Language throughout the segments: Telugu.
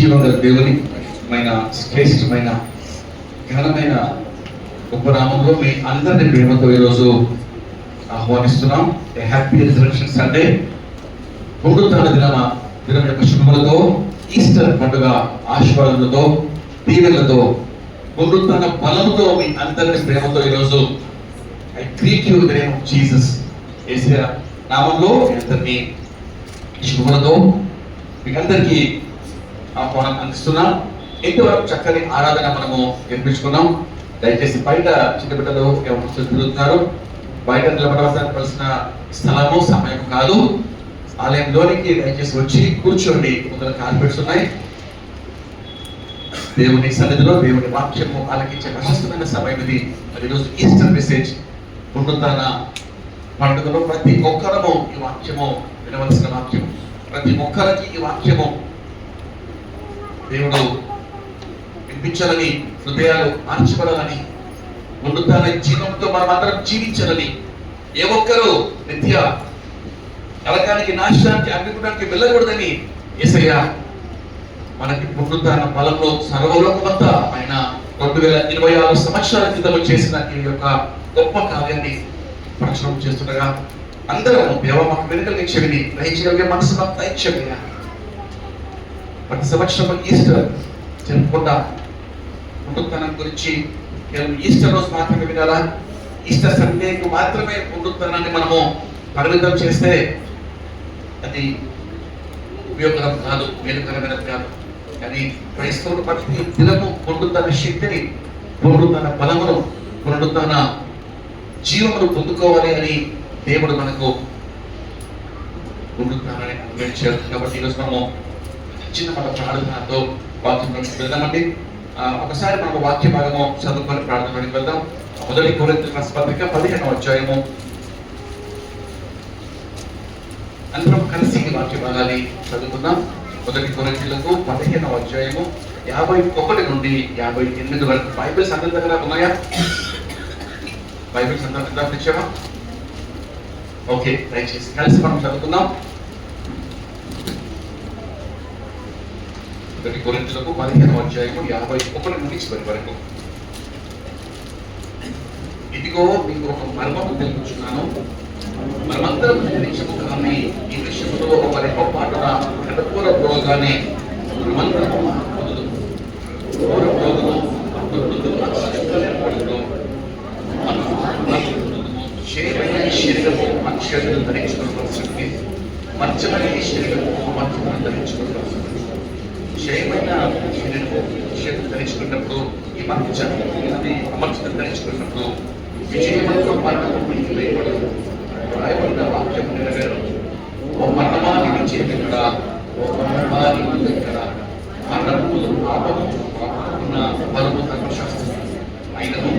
జీవగల దేవుని శ్రేష్టమైన ఘనమైన గొప్ప నామంలో మీ అందరిని ప్రేమతో ఈరోజు ఆహ్వానిస్తున్నాం. హ్యాపీ రిజరెక్షన్ సండే, పునరుత్థాన దినం యొక్క శుభములతో, ఈస్టర్ పండుగ ఆశీర్వాదములతో, దీవెనలతో, పునరుత్థాన బలముతో మీ అందరిని ప్రేమతో ఈరోజు I greet you in the name of Jesus. Yesayya నామంలో మీ అందరినీ శుభములతో మీకు అందరికీ ఆహ్వానం అందిస్తున్నాం. ఇంతవరకు చక్కని ఆరాధన మనము నిర్మించుకున్నాం. దయచేసి బయట చిన్న బిడ్డలు ఎవరు తిరుగుతున్నారు, బయట నిలబడవలసిన స్థలము సమయం కాదు. ఆలయంలోనికి దయచేసి వచ్చి కూర్చోండి. ముందర కార్పెట్స్ ఉన్నాయి. దేవుని సన్నిధిలో దేవుని వాక్యము ఆలకించే ప్రశస్తమైన సమయం ఇది. మరి ఈరోజు ఈస్టర్ మెసేజ్, పునరుత్థాన పండుగలో ప్రతి ఒక్కరము ఈ వాక్యము వినవలసిన వాక్యము. ప్రతి ఒక్కరికి ఈ వాక్యము దేవుడు వినిపించాలని, హృదయాలు మార్చబడాలని, పునరుత్థాన జీవంతో మనమందరం జీవించాలని, ఏ ఒక్కరూ నిత్య నరకానికి, నాశనానికి, అగ్నిగుండానికి వెళ్ళకూడదని యేసయ్య మనకి పునరుత్థాన బలంలో సర్వలోకమంతా ఆయన 2026 సంవత్సరాల క్రితం చేసిన ఈ యొక్క గొప్ప కార్యాన్ని ప్రచురం చేస్తుండగా అందరం దేవ మాకు వెనుకల్ని చెవిని గ్రహించగలిగే మనసు మాకు దయచేయ. ప్రతి సంవత్సరం ఈస్టర్ జరుపుకుంటా పునరుత్థానం గురించి కేవలం ఈస్టర్ రోజు మాత్రమే వినాలా? ఈస్టర్ సండేకు మాత్రమే పునరుత్థానాన్ని మనము పరిమితం చేస్తే అది ఉపయోగకరం కాదు, మేలుకరమైనది కాదు. కానీ క్రైస్తవుడు ప్రతి దినము పునరుత్థాన శక్తిని, పునరుత్థాన బలమును, పునరుత్థాన జీవమును పొందుకోవాలి అని దేవుడు మనకు పునరుత్థానాన్ని అనుగ్రహించారు. కాబట్టి ఈరోజు మనము చిన్న మన ప్రార్థనతో వాక్యంలోకి వెళ్దామండి. ఒకసారి మనము వాక్య భాగము చదువుకొని ప్రార్థనలోకి వెళ్దాం. మొదటి కొరింథీయులకు రాసిన పత్రిక 15వ అధ్యాయము. అందరం కలిసి వాక్య భాగాన్ని చదువుకుందాం. మొదటి కొరింథీయులకు 15వ అధ్యాయము 51 నుండి 58 వరకు. బైబిల్స్ అందరి దగ్గర ఉన్నాయా? బైబిల్స్ అందరి దగ్గర తెచ్చామా? ఓకే, దయచేసి కలిసి మనం చదువుకుందాం. మొదటి కొరింథీయులకు 15వ అధ్యాయము 51 నుండి చివరి వరకు. ఇదిగో మీకు ఒక మర్మము తెలుపుచున్నాను. మనమందరం నిరీక్షము కానీ ఈ విషయంలో ఒకరి పొరపాటున కఠోర ప్రోగానే మనమందరము శరీరము మనుష్యులను ధరించుకోవాల్సింది, మంచమైన శరీరము అమర్చను ధరించుకోవాల్సింది. క్షయమైన శరీరము మనుష్యులను ధరించుకున్నప్పుడు ఈ మంచి అమర్చను ధరించుకున్నప్పుడు విజయవంతం మరణము భయపడదు. రాయబడిన వాక్యం నెరవేరు. ఓ మరణమాని విజయమెక్కడ, ఓ మరణమాని ఎక్కడ, మరణము పాపము పాపమున్న బలము ధర్మశాస్త్రం అయినను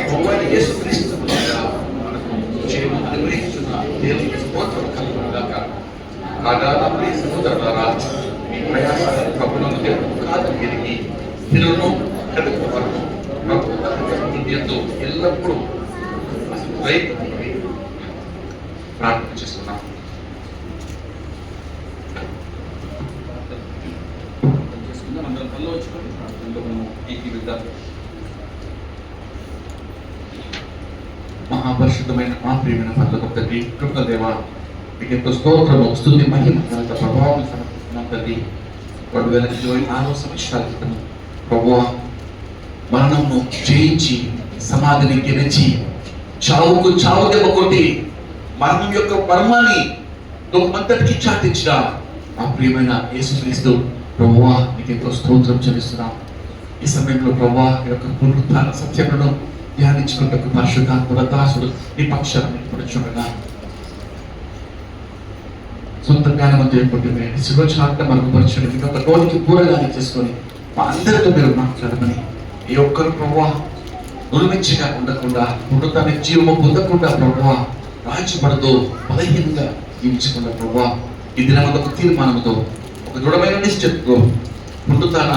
ప్రభువైన యేసుక్రీస్తు ద్వారా మనకు విజయము అనుగ్రహించున్న దేవునికి స్తోత్రం కలుగునుగాక. కాగా నా ప్రియ సహోదరులారా, మీ ప్రయాసాల ప్రభువును దేవుడు కాదని ఎరిగి తిరును కడుపు వరకు ప్రభు ఎల్లప్పుడూ ప్రయత్నమై ప్రార్థన చేస్తున్నాం. అందరం పనిలో వచ్చుకొని ప్రార్థనలో మనం ఏకీవిద్దాం. మహాపరిశుద్ధమైన మా ప్రియమైన పరలోకపు తండ్రి, కృపగల దేవా, మీకు ఎంతో స్తోత్రము, స్తుతి, మహిమ, ఘనత, ప్రభావం సమర్పిస్తున్నాం తండ్రి. 2026 సంవత్సరాల క్రితం ప్రభువా మరణమును జయించి, సమాధిని గెలిచి, చావుకు చావు దెబ్బ కొట్టి మరణం యొక్క మర్మాన్ని లోకమంతటికి చాటించిన ఆ ప్రియమైన యేసుక్రీస్తు ప్రభువా నీకు ఎంతో స్తోత్రం చెల్లిస్తున్నాం. ఈ సమయంలో ప్రభువా యొక్క పునరుత్థాన సత్యములను ధ్యానించుకుంటూ పరిశుద్ధాత్మ దాసుడు నీ పక్షాన్ని చూడగా సొంత జ్ఞానవంతు ఏర్పడుతుంది శివచాట్ల మరుగుపరచండి. మీకు ఒక నోటికి పూరగాని చేసుకొని మా అందరితో మీరు మాట్లాడమని, ఈ ఒక్కరు ప్రభువా ఉల్మించిగా ఉండకుండా, పునరుత్థాన జీవము పొందకుండా ప్రభువా రాజ్యపడుతూ బలహీనంగా జీవించకుండా ప్రభువా ఈ దినమంతా ఒక తీర్మానంతో, ఒక దృఢమైన నిశ్చయంతో పునరుత్థాన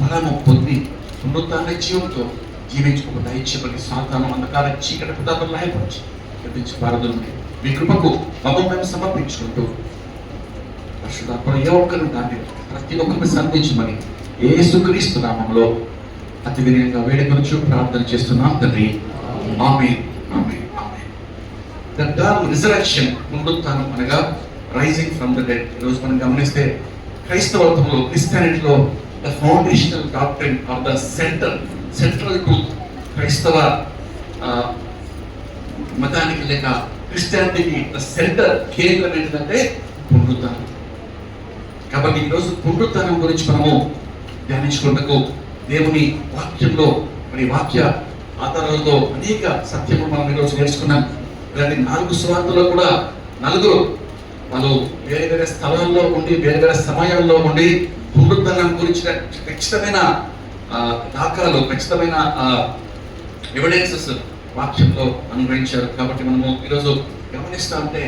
బలము పొంది పునరుత్థాన జీవంతో జీవించుకోకుండా ఇచ్చబడి సాతాను అంధకార చీకటి పదార్థాలు లయపరిచి గతించి పారదుల్ని మీ కృపకు మమ్మల్ని మేము సమర్పించుకుంటూ పరిశుద్ధాత్మ ఏ ఒక్కరు దాన్ని ప్రతి ఒక్కరిని సంధించమని యేసుక్రీస్తు నామములో అతి వినయంగా వేడుకొనుచు ప్రార్థన చేస్తున్నాం తండ్రి. Amen, amen, amen. The term resurrection, పునరుత్థానం అనగా రైజింగ్ ఫ్రమ్ ద డెడ్. ఈరోజు మనం గమనిస్తే క్రైస్తవత్వంలో, క్రిస్టియానిటీలో the foundational doctrine or the central to క్రైస్తవ మతానికి లేక క్రిస్టియానిటీకి ద సెంటర్, కేంద్రం ఏంటంటే పునరుత్థానం. కాబట్టి ఈరోజు పునరుత్థానం గురించి మనము ధ్యానించుకుంటూ దేవుని వాక్యంలో మరి వాక్య ఆధారాలతో అనేక సత్యము మనం ఈరోజు నేర్చుకున్నాం. ఇలాంటి 4 సువార్తల్లో కూడా నలుగురు వాళ్ళు వేరే వేరే స్థలాల్లో ఉండి వేరే వేరే సమయాల్లో ఉండి పునరుత్థానం గురించిన ఖచ్చితమైన దాఖలాలు, ఖచ్చితమైన ఎవిడెన్సెస్ వాక్యంలో అనుగ్రహించారు. కాబట్టి మనము ఈరోజు గమనిస్తా ఉంటే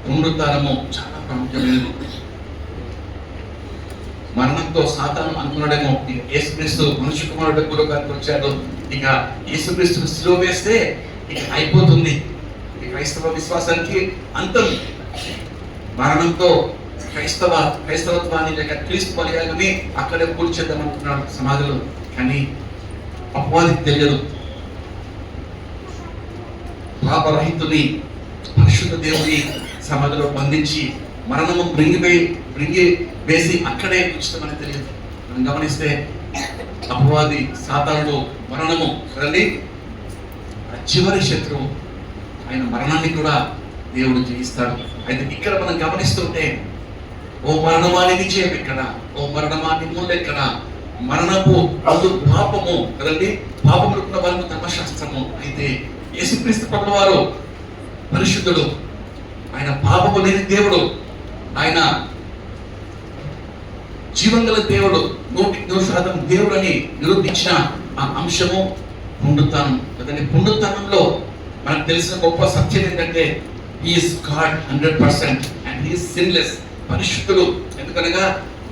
పునరుత్థానము చాలా ప్రాముఖ్యమైనది. మరణంతో సాతాను అనుకున్నాడేమో ఇక యేసుక్రీస్తు మనుష్య కుమారుడు భూలోకానికి వచ్చాడు, ఇక యేసుక్రీస్తుని సిలువ వేస్తే ఇక అయిపోతుంది, ఈ క్రైస్తవ విశ్వాసానికి అంతం, మరణంతో క్రైస్తవత్వాన్ని లేక క్రీస్తు బలియాలని అక్కడే కూర్చేద్దామనుకున్నాడు సమాధిలో. కానీ అపవాదికి తెలియదు, పాపరహితుని పరిశుద్ధ దేవుని సమాధిలో బంధించి మరణము బ్రింగి వేసి అక్కడే ఉంచుతామని తెలియదు. మనం గమనిస్తే అపవాది సాతానుడు మరణము రండి చివరి శత్రువు, ఆయన మరణాన్ని కూడా దేవుడు జయిస్తాడు. అయితే ఇక్కడ మనం గమనిస్తుంటే ఓ మరణమాని విజయం ఎక్కడ, ఓ మరణమాని మూలెక్కడ, మరణపు అది పాపము కదండి, పాపములున్న వాళ్ళకు ధర్మశాస్త్రము. అయితే యేసుక్రీస్తు ప్రభువు వారు పరిశుద్ధుడు, ఆయన పాపము లేని దేవుడు, ఆయన జీవంగల దేవుడు, 100% దేవుడు అని నిరూపించిన ఆ అంశము పునరుత్థానం కదండి. పునరుత్థానంలో మనకు తెలిసిన గొప్ప సత్యం ఏంటంటే is God 100% and he is sinless, పరిశుద్ధుడు. ఎందుకనగా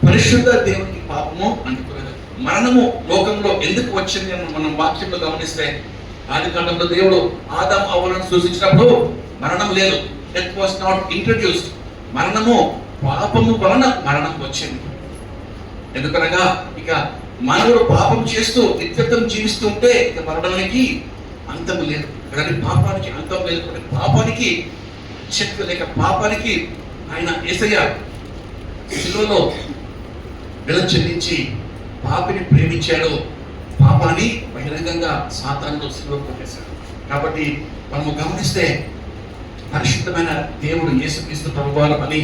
పరిశుద్ధ దేవునికి పాపము అంటుకోలేదు. మరణము లోకంలో ఎందుకు వచ్చింది అని మనం వాక్యంలో గమనిస్తే ఆదికాండంలో దేవుడు ఆదాము హవ్వలను సృష్టించినప్పుడు మరణం లేదు, డెత్ వాస్ నాట్ ఇంట్రడ్యూస్డ్. మరణము పాపము వలన మరణం వచ్చింది. ఎందుకనగా ఇక మానవుడు పాపం చేస్తూ నిత్యత్వం జీవిస్తుంటే ఇక మరణానికి అంతం లేదు, కానీ పాపానికి అంతం లేదు. పాపానికి శక్తి లేక పాపానికి ఆయన యేసయ్య శిలువలో వెల చెల్లించి పాపిని ప్రేమించాడు, పాపాన్ని బహిరంగంగా సాతానుడు శిలువ కొట్టేశాడు. కాబట్టి మనము గమనిస్తే పరిశుద్ధమైన దేవుడు యేసుక్రీస్తు ప్రభువారు అని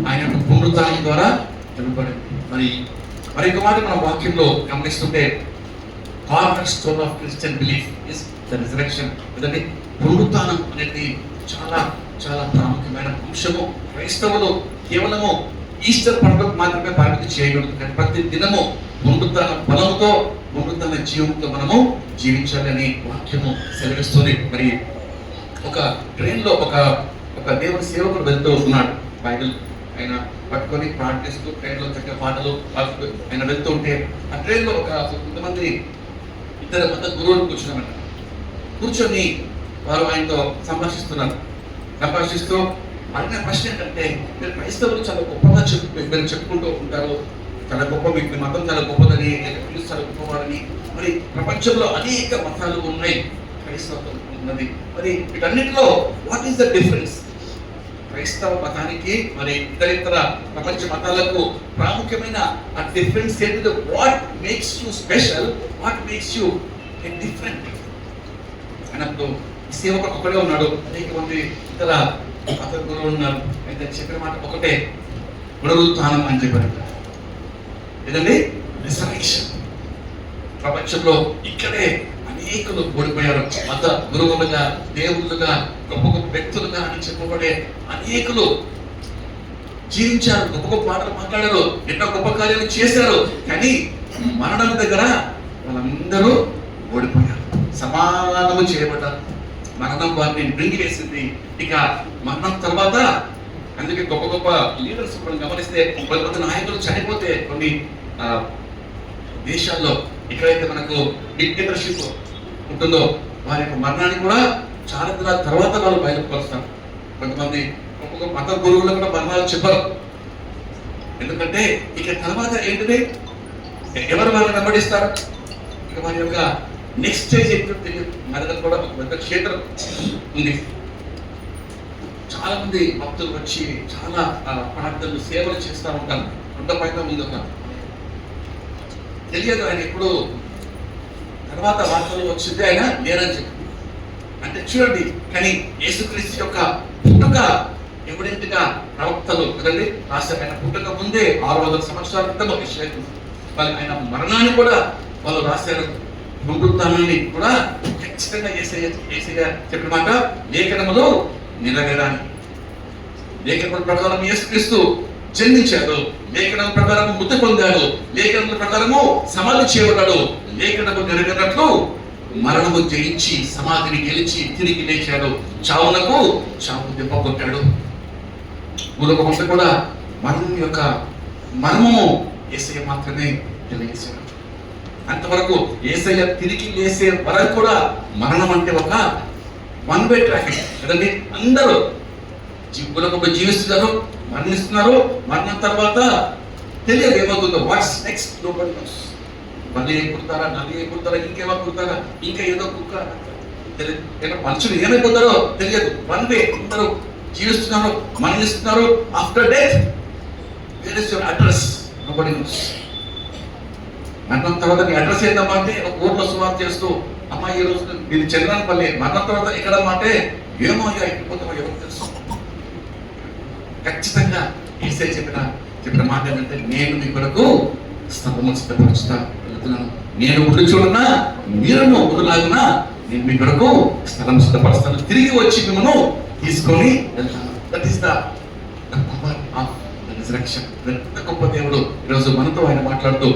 ఆయన పునరుత్థానం ద్వారా తెలుపబడింది. మరి ఒక మాట మన వాక్యంలో గమనిస్తుంటే corner stone of Christian belief is the resurrection. కదండి, పునరుత్థానం అనేది చాలా చాలా ప్రాముఖ్యమైన అంశము. క్రైస్తవులు కేవలము ఈస్టర్ పండుగకు మాత్రమే పరిమితి చేయకూడదు, కానీ ప్రతి దినము పునరుత్థాన బలముతో పునరుత్థాన జీవంతో మనము జీవించాలని వాక్యము సెలవిస్తుంది. మరి ఒక ట్రైన్లో ఒక దేవుని సేవకుడు వెళ్తూ ఉన్నాడు, బైబిల్ ఆయన పట్టుకొని ప్రార్థిస్తూ ట్రైన్లో చక్కగా పాటలు పాడుతూ ఆయన వెళ్తూ ఉంటే ఆ ట్రైన్లో కొంతమంది ఇద్దరు మత గురువులు కూర్చున్నారట. కూర్చొని వారు ఆయనతో సంభాషిస్తూ అడిగిన ప్రశ్న ఏంటంటే, మీరు క్రైస్తవులు చాలా గొప్పగా మీరు చెప్పుకుంటూ ఉంటారు, చాలా గొప్ప, మీ మతం చాలా గొప్పదని, క్రీస్తు చాలా గొప్పవాడని. మరి ప్రపంచంలో అనేక మతాలు ఉన్నాయి, క్రైస్తవం ఉన్నది. మరి వీటన్నిటిలో వాట్ ఈస్ ద డిఫరెన్స్? క్రైస్తవ మతానికి మరి ఇతర ప్రపంచ మతాలకు ప్రాముఖ్యమైన ఆ డిఫరెన్స్ ఏంటిది? What makes you special, what makes you different అన్నప్పుడు సేవకుడు ఒక్కడే ఉన్నాడు, అనేక మంది ఇతర మత గురువులు ఉన్నారు. అయితే చెప్పిన మాట ఒకటే, పునరుత్థానం అని చెప్పారు. ఏదండి? రిజరెక్షన్. ప్రపంచంలో ఇక్కడే అనేకులు ఓడిపోయారు. మత గురువులుగా, దేవుళ్ళుగా, గొప్ప గొప్ప వ్యక్తులుగా అని చెప్పబడే అనేకులు జీవించారు, గొప్ప గొప్ప మాటలు మాట్లాడారు, ఎన్నో గొప్ప కార్యాలు చేశారు. కానీ మరణం దగ్గర వాళ్ళందరూ ఓడిపోయారు, సమానము చేయబడ్డారు. మరణం వారిని బ్రింగి వేసింది. ఇక మరణం తర్వాత అందుకే గొప్ప గొప్ప లీడర్స్ మనం గమనిస్తే కొంతమంది నాయకులు చనిపోతే కొన్ని దేశాల్లో ఎక్కడైతే మనకు డిక్టేటర్షిప్ ఉంటుందో వారి యొక్క మరణాన్ని కూడా చాలా దినాల తర్వాత వాళ్ళు బయలుపరుస్తారు. కొంతమంది ఒక్కొక్క మత గురువులు కూడా మరణాలు చెప్పరు. ఎందుకంటే ఇక తర్వాత ఏంటిది, ఎవరు వాళ్ళని వెంబడిస్తారు, ఇక వారి యొక్క నెక్స్ట్ స్టేజ్ ఏంటో తెలియదు. మన దగ్గర కూడా ఒక పెద్ద క్షేత్రం ఉంది. చాలా మంది భక్తులు వచ్చి చాలా ప్రార్థనలు సేవలు చేస్తూ ఉంటారు. కొంత పైన ముందు ఒక తెలియదు ఆయన ఎప్పుడు, తర్వాత వార్తలు వచ్చింది ఆయన లేరని చెప్పి. అంటే చూడండి, కానీ యేసుక్రీస్తు యొక్క పుట్టుక ఎవిడెంట్ గా ప్రవక్తలు కదండి రాశారు. ఆయన పుట్టుక ముందే 600 సంవత్సరాల క్రితం వాళ్ళు ఆయన మరణాన్ని కూడా వాళ్ళు రాశారు. పునరుత్థానాన్ని కూడా ఖచ్చితంగా యేసయ్య చెప్పిన మాట లేఖనములో నెరవేరాలి. లేఖనముల ప్రకారం యేసుక్రీస్తు జన్మించాడు, లేఖనం ప్రకారం మృతి పొందాడు, లేఖనముల ప్రకారము సమాధి చేయబడ్డాడు. లేఖనము నెరవేరినట్లు మరణము జయించి సమాధిని గెలిచి తిరిగి లేచాడు. చావులకు చావు దెబ్బ కొట్టాడు. భూలోకమంతా కూడా మరణం యొక్క మర్మము యేసయ్య మాత్రమే తెలియజేశాడు. అంతవరకు యేసయ్య తిరిగి లేసే వరకు కూడా మరణం అంటే ఒక వన్ వే ట్రాఫిక్ కదండి. అందరూ భూలోకంలో జీవిస్తున్నారు, మరణిస్తున్నారు. మరణం తర్వాత తెలియదు ఏమవుతుందో. What's next nobody knows. మళ్ళీ పుడతారా, నల్లి పుడతారా, ఇంకేమో పుడతారా, ఇంకా ఏదో కుక్క తెలియదు. మనుషులు ఏమైపోతారో తెలియదు. వన్ వే, అందరూ జీవిస్తున్నారు, మరణిస్తున్నారు. After death where is your address, nobody knows. మరణం తర్వాత నీ అడ్రస్ ఏందమ్మా అంటే ఒక ఊర్లో సువార్త చేస్తూ, అమ్మ ఈ రోజు మీరు చంద్రానపల్లి, మరణం తర్వాత ఎక్కడమ్మా అంటే ఏమో ఇక ఎక్కిపోతామో ఎవరు తెలుసు. ఖచ్చితంగా యేసయ్య చెప్పిన మాట ఏంటంటే, నేను మీ కొరకు స్థలము సిద్ధపరుస్తాను, నేను ఉండి చూడన్నా మీరును ఉండులాగునా నేను మీ కొరకు స్థలం సిద్ధపరుస్తాను, తిరిగి వచ్చి మిమ్మల్ని తీసుకొని వెళ్తాను. That is the power of the resurrection. ఎంత గొప్ప దేవుడు. ఈరోజు మనతో ఆయన మాట్లాడుతూ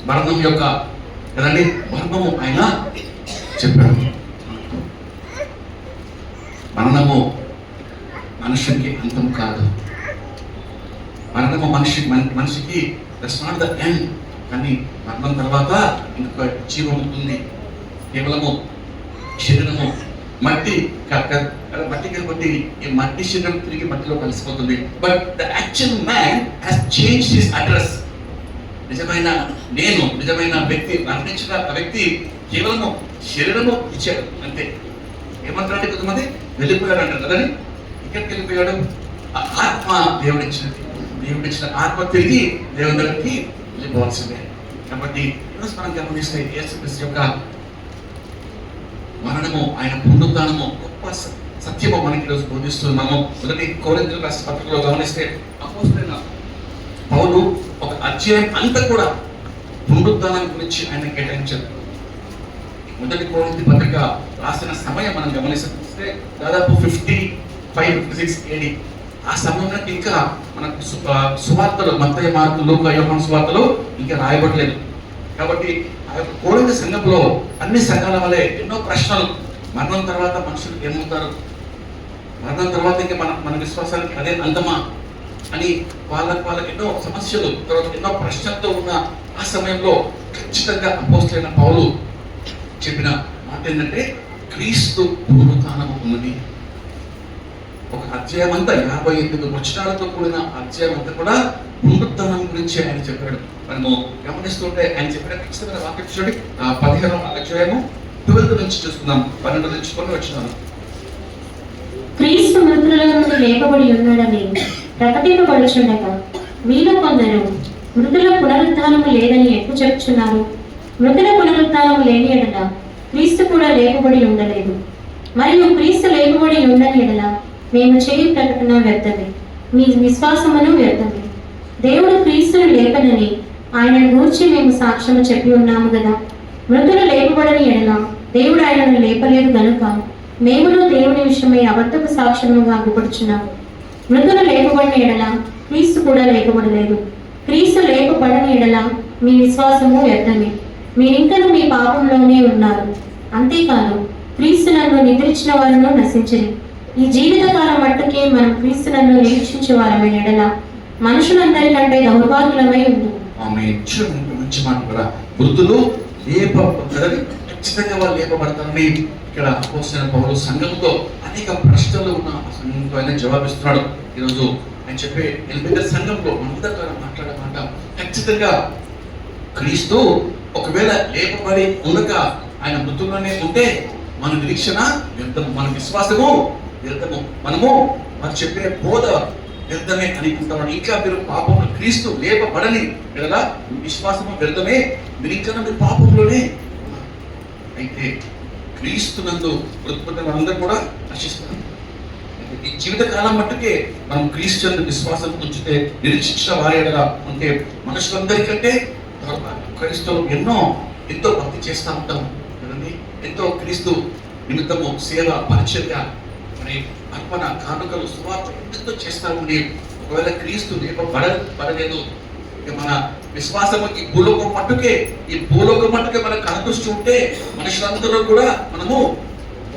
మరణం యొక్క కదండి మర్మము ఆయన చెప్పాడు. మరణము మనుషునికి అంతం కాదు. మరణము మనిషికి దట్స్ నాట్ ద ఎండ్. కానీ మరణం తర్వాత ఇంకొక జీవం ఉంది. కేవలము శరీరము మట్టి కాబట్టి ఈ మట్టి శరీరం తిరిగి మట్టిలో కలిసిపోతుంది. But the actual man has change his address. నిజమైన నేను, నిజమైన వ్యక్తి, మరణించిన వ్యక్తి కేవలము శరీరము ఇచ్చాడు అంతే. ఏమంటారంటే కొంతమంది వెళ్ళిపోయాడు అంటారు కదండి. ఇక్కడికి వెళ్ళిపోయాడు. ఆత్మ దేవుడిచ్చిన ఆత్మ తిరిగి దేవుని దగ్గరికి వెళ్ళిపోవాల్సిందే. కాబట్టి ఈరోజు మనం గమనిస్తే యేసుక్రీస్తు యొక్క మరణము, ఆయన పునరుత్థానము గొప్ప సత్యము మనకి ఈరోజు బోధిస్తున్నాము. మొదటి కొరింథీయుల రాసిన పత్రికలో గమనిస్తే అపోస్తలుడైన పౌలు ఒక అధ్యాయం అంతా కూడా పునరుత్థానం గురించి ఆయన కేటాయించారు. మొదటి కొరింథీ పత్రిక రాసిన సమయం మనం గమనిస్తే దాదాపు 55-56 AD. ఆ సమయంలో ఇంకా మనకు సువార్తలు మత్తయి, మార్కు, లూకా, యోహాను సువార్తలు ఇంకా రాయబడలేదు. కాబట్టి ఆ యొక్క కొరింథీ సంఘంలో అన్ని సంఘాల వల్లే ఎన్నో ప్రశ్నలు. మరణం తర్వాత మనుషులు ఏమవుతారు, మరణం తర్వాత ఇంకా మన విశ్వాసానికి అదే అంతమా అని వాళ్ళకి ఎన్నో సమస్యలు, తర్వాత ఎన్నో ప్రశ్నలతో ఉన్న ఆ సమయంలో ఖచ్చితంగా అపోస్తలుడైన పౌలు చెప్పిన మాట ఏంటంటే, క్రీస్తు పునరుత్థానము ఉన్నది. ఒక అధ్యాయం అంతా 58 వచనాలతో కూడిన అధ్యాయం అంతా కూడా పునరుత్థానం గురించి ఆయన చెప్పాడు. మనము గమనిస్తుంటే ఆయన చెప్పిన ఖచ్చితమైన వాక్యం చూడండి. 15వ అధ్యాయము 12 నుంచి చూసుకుందాం. 12 నుంచి కొన్ని వచనాలు. క్రీస్తు మృతులలో నుండి లేపబడి ఉన్నాడని ప్రకటింపబడుచుండగా మీలో కొందరు మృతుల పునరుత్థానము లేదని ఎప్పుడు చెప్పుచున్నారు? మృతుల పునరుత్థానము లేని ఎడల క్రీస్తు కూడా లేపబడి ఉండలేదు. మరియు క్రీస్తు లేపబడి ఉండని ఎడల మేము చేయు ప్రకటన వ్యర్థమే, మీ విశ్వాసమును వ్యర్థమే. దేవుడు క్రీస్తును లేపనని ఆయనను గూర్చి మేము సాక్ష్యము చెప్పి ఉన్నాము కదా. మృతులు లేపబడని ఎడల దేవుడు ఆయనను లేపలేదు గనుక మేమును దేవుని విషయమై అబద్ధపు సాక్ష్యముగా అగ్గుపడుచున్నాము. మృతులు లేపబడిన ఎడల క్రీస్తు కూడా లేపబడలేదు. క్రీస్తు లేపబడని ఎడల మీ విశ్వాసము వ్యర్థమే, మీరింకను మీ పాపంలోనే ఉన్నారు. అంతేకాదు క్రీస్తు నన్ను నిద్రించిన వారును నశించరు. ఈ జీవితకాలం మట్టుకే మనం క్రీస్తు నన్ను నిరీక్షించే వారమే ఎడల మనుషులందరికంటే దౌర్భాగ్యులమై ఉంది. మంచి మాట కూడా. మృతులు లేపబడతారని ఖచ్చితంగా వాళ్ళు లేపబడతారని ఇక్కడ అపోస్తలుడైన పౌలు సంఘంతో అనేక ప్రశ్నలు ఉన్న సంఘంతో ఆయన జవాబిస్తున్నాడు. ఈరోజు అని చెప్పే ఎలిబెత సంఘంలో అందరి ద్వారా మాట్లాడే మాట ఖచ్చితంగా క్రీస్తు ఒకవేళ లేపబడి ఉండక ఆయన మృతుల్లోనే ఉంటే మన నిరీక్షణ వ్యర్థము, మన విశ్వాసము వ్యర్థము, మనం చెప్పే బోధ వ్యర్థమే అనుకుంటామని. ఇంకా మీరు పాపంలో క్రీస్తు లేపబడని కదా విశ్వాసము వ్యర్థమే, మీరు ఇంకా మీరు పాపంలోనే. అయితే క్రీస్తునందు మృతుపడిన వాళ్ళందరూ కూడా నశిస్తారు. ఈ జీవితకాలం మట్టుకే మనం క్రీస్తు విశ్వాసం ఉంచితే నిరీక్షించిన వారి ఉంటే మనుషులందరికంటే క్రీస్తులు ఎంతో భక్తి చేస్తూ ఉంటాం కదండి. ఎంతో క్రీస్తు నిమిత్తము సేవ పరిచర్య మరి అర్పణ కానుకలు సువార్త ఎంతో చేస్తామండి. ఒకవేళ క్రీస్తు లేపబడలేదు మన విశ్వాసము ఈ భూలోకం మట్టుకే మనకు కనిపిస్తూ ఉంటే మనుషులందరూ కూడా మనము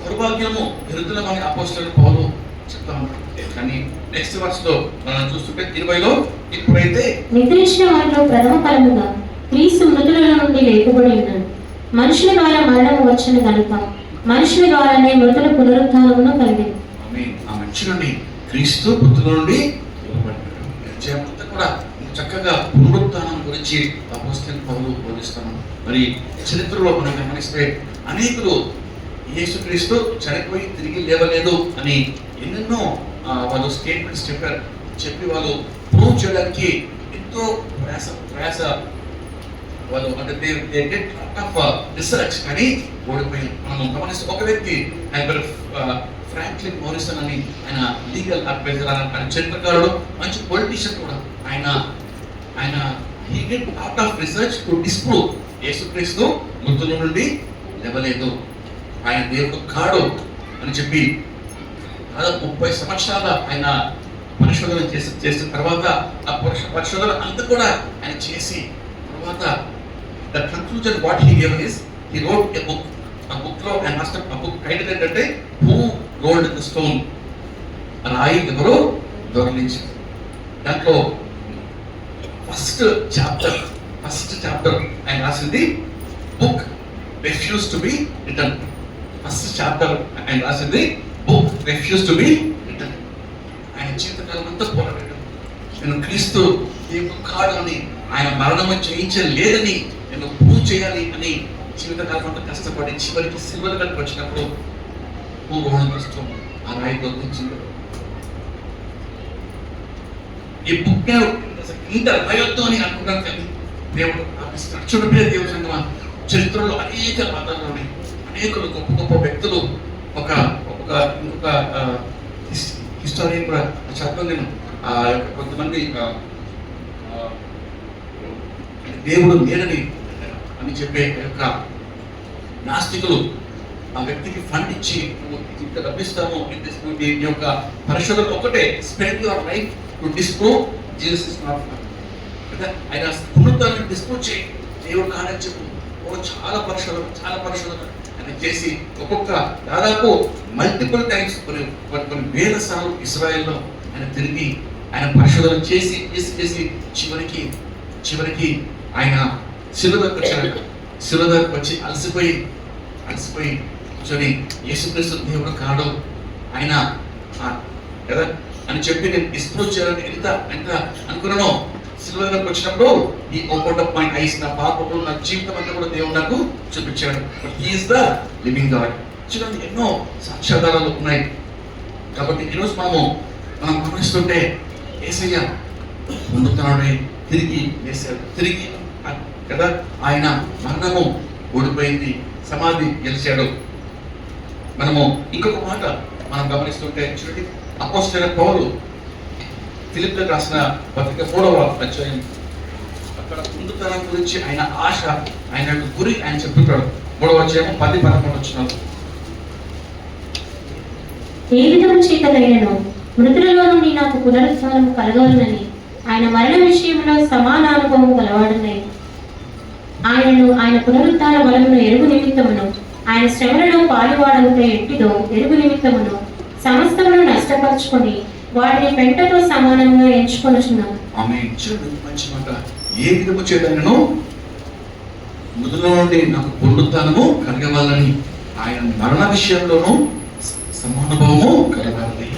దౌర్భాగ్యము విరుద్ధమని అపోస్తలుడు పౌలు చెప్తా ఉంటాం. కానీ నెక్స్ట్ వర్స్ లో మనం చూస్తుంటే 20లో ఇప్పుడైతే నిద్రించిన వారిలో ప్రథమ ఫలముగా క్రీస్తు మృతుల నుండి లేపబడి ఉన్నాడు. మనుషుల ద్వారా మరణము వచ్చిన కనుక మనుషుల ద్వారానే మృతుల పునరుత్థానమును కలిగింది. ఆ మనుషులని క్రీస్తు మృతుల నుండి లేపబడ్డాడు. కూడా చక్కగా పునరుత్థానం గురించి అపోస్తలుడు పౌలు బోధిస్తాను. మరి చరిత్రలో మనం గమనిస్తే అనేకులు యేసుక్రీస్తు చనిపోయి తిరిగి లేవలేదు అని ఎన్నెన్నో వాళ్ళు స్టేట్మెంట్స్ చెప్పి వాళ్ళు ప్రూవ్ చేయడానికి ఎంతో ప్రయాస వాళ్ళు అంటే రీసెర్చ్ కానీ ఓడిపోయి మనం గమనిస్తే ఒక వ్యక్తి ఆయన ఫ్రాంక్లిన్ మోరిసన్ అని ఆయన లీగల్ అడ్వైజర్ ఆయన చరిత్రకారుడు, మంచి పొలిటీషియన్ కూడా. ఆయన he did lot of research to disprove యేసుక్రీస్తు మృతుల నుండి లేవలేదు, ఆయన దేవుడు కాడు అని చెప్పి 30 సంవత్సరాల ఆయన పరిశోధన చేసిన తర్వాత ఆ పరిశోధన అంతా కూడా ఆయన చేసి తర్వాత the conclusion what he gave is he wrote a book. ఆ బుక్ లో ఆయన రాసిన ఆ బుక్ టైటిల్ ఏంటంటే Who Rolled the Stone, రాయి ఎవరు దొంగిలించారు. దాంట్లో ఫస్ట్ చాప్టర్ ఆయన రాసింది book refuse to be return. First chapter ఆయన రాసింది book refuse to be return. ఆయన జీవితకాలం అంతా పోరాడాడు. నేను క్రీస్తు దేవుడు కాడు అని, ఆయన మరణము చేయించలేదని నేను ప్రూవ్ చేయాలి అని జీవితకాలం అంతా కష్టపడి చివరికి సిల్వర్ దగ్గరికి వచ్చినప్పుడు ఆ రాయి దొరికించింది. ఈ బుక్ ఇంత రాయొద్దు అని అనుకున్నాను కానీ దేవుడు చూడబడే దేవుడు సంగమా చరిత్రలో అనేక మతాల్లోనే అనేకులు గొప్ప వ్యక్తులు ఇంకొక హిస్టారియన్ కూడా చదువు నేను కొంతమంది దేవుడు లేడని అని చెప్పే యొక్క నాస్తికులు ఆ వ్యక్తికి ఫండ్ ఇచ్చి ఇంత డబ్బిస్తాము ఈ యొక్క పరిశోధన ఒకటే spend your life to disprove Jesus is not కదా. ఆయన పునరుత్థానాన్ని డిస్ప్రూవ్ చేయి, దేవుడు కాదని చెప్పు. చాలా పరిశోధన ఆయన చేసి ఒక్కొక్క దాదాపు మల్టిపుల్ టైమ్స్ కొన్ని వేల సార్లు ఇస్రాయేల్లో ఆయన తిరిగి ఆయన పరిశోధన చేసి చివరికి ఆయన శిలువ దగ్గరకు వచ్చి అలసిపోయి కూర్చొని యేసుక్రీస్తు దేవుడు కాడు ఆయన కదా అని చెప్పి నేను డిస్ప్రూవ్ చేయాలని ఎంత అనుకున్నానో శిలువ దగ్గరకు వచ్చినప్పుడు ఈ ఓపెన్ అప్ మై ఐస్, నా పాపములు నా జీవితం అంతా కూడా దేవుడు నాకు చూపించాడు. But he is the living God. చూడండి ఎన్నో సాక్ష్యాధారాలు ఉన్నాయి. కాబట్టి ఈరోజు మనం గమనిస్తుంటే యేసయ్య పొందుతున్నాడే తిరిగి వేశాడు, తిరిగి కదా ఆయన మరణము ఓడిపోయింది, సమాధి గెలిచాడు. మనము ఇంకొక మాట మనం గమనిస్తుంటే చూడండి అపోస్తలుడైన పౌలు ఫిలిప్పీయులకు రాసిన పత్రిక 3వ అధ్యాయం అక్కడ పొందుతనం గురించి ఆయన ఆశ, ఆయన గురి ఆయన చెప్తుంటాడు. 3వ అధ్యాయం 10-11 వచనాలు. ఏ విధము చేతనైనను మృతులలో నుండి నాకు పునరుత్థానము కలగాలని ఆయన మరణ విషయంలో సమాన అనుభవం గలవాడునై ఆయనను ఆయన పునరుత్థాన బలమును ఎరుగు నిమిత్తమును ఆయన శ్రమలలో పాలువాడవుతే ఎట్టిదో ఎరుగు నిమిత్తమును సమస్తమును నష్టపరుచుకొని వాటిని పెంటతో సమానంగా ఎంచుకొనుచున్నాను. ఆమేన్. చూడండి మంచి మాట. ఏ విధము చేతనైనను మృతుల నుండి నాకు పునరుత్థానము కలగవాలని ఆయన మరణ విషయంలోనూ సమానుభవము కలగాలి,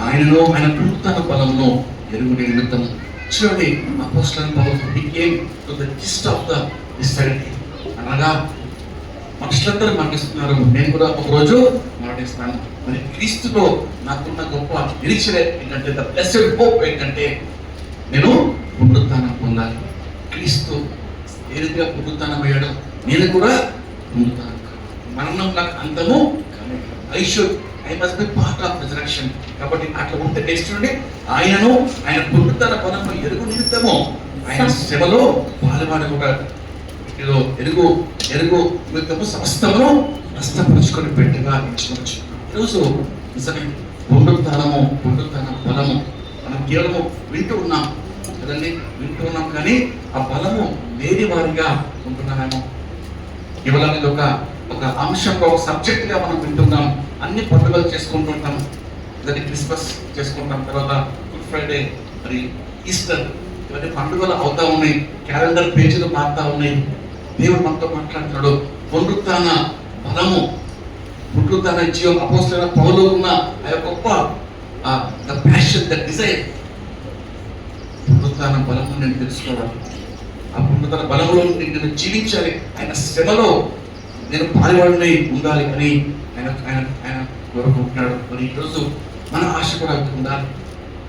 ఆయనలో ఆయన పునరుత్థాన బలమును ఎరుగుడి నిమిత్తము. చూడండి, అపోస్తలుడైన పౌలు he came to the gist of the disparity. అనగా మనుషులందరూ మరణిస్తున్నారు, నేను కూడా ఒకరోజు మరణిస్తాను. మరి క్రీస్తులో నాకున్న గొప్ప నిరీక్షణ ఏంటంటే, ద బ్లెస్డ్ హోప్ ఏంటంటే, నేను పునరుత్థానం పొందాలి. క్రీస్తు ఏ రీతిగా పునరుత్థానం అయ్యాడో నేను కూడా పునరుత్థానం కావాలి. మరణం నాకు అంతము I must be part of resurrection. కాబట్టి అట్లా ఉంటే నెక్స్ట్ నుండి ఆయనను, ఆయన పునరుత్థాన పదము ఎరుగు నిమిత్తము, ఆయన శ్రమలో పాలువాడు కూడా ఎరుగు నిమిత్తము సమస్తమును నష్టపరుచుకొని పెట్టగా ఎంచుకోవచ్చు. ఈరోజు నిజమే పునరుత్థాన బలము మనం కేవలము వింటూ ఉన్నాం కదండి, కానీ ఆ బలము లేని వారిగా ఉంటున్నామేమో. కేవలం ఇది ఒక అంశంగా, ఒక సబ్జెక్ట్ గా మనం వింటున్నాం. అన్ని పండుగలు చేసుకుంటుంటాం కదండి, క్రిస్మస్ చేసుకుంటాం, తర్వాత గుడ్ ఫ్రైడే, మరి ఈస్టర్, ఇవన్నీ పండుగలు అవుతా ఉన్నాయి, క్యాలెండర్ పేజీలు మారుతా ఉన్నాయి. దేవుడు మనతో మాట్లాడుతున్నాడు. పునరుత్థాన బలము, పునరుత్థాన జీవం, అపోస్తలుడైన పౌలు ఉన్న ఆ యొక్క గొప్ప ద ప్యాషన్, ద డిజైర్, పునరుత్థాన బలము నేను తెలుసుకోవాలి, ఆ పునరుత్థాన బలంలో నేను జీవించాలి, ఆయన శ్రమలో నేను పాల్గొని ఉండాలి అని ఆయన కోరుకుంటున్నాడు. మరి ఈరోజు మన ఆశ కూడా ఉండాలి.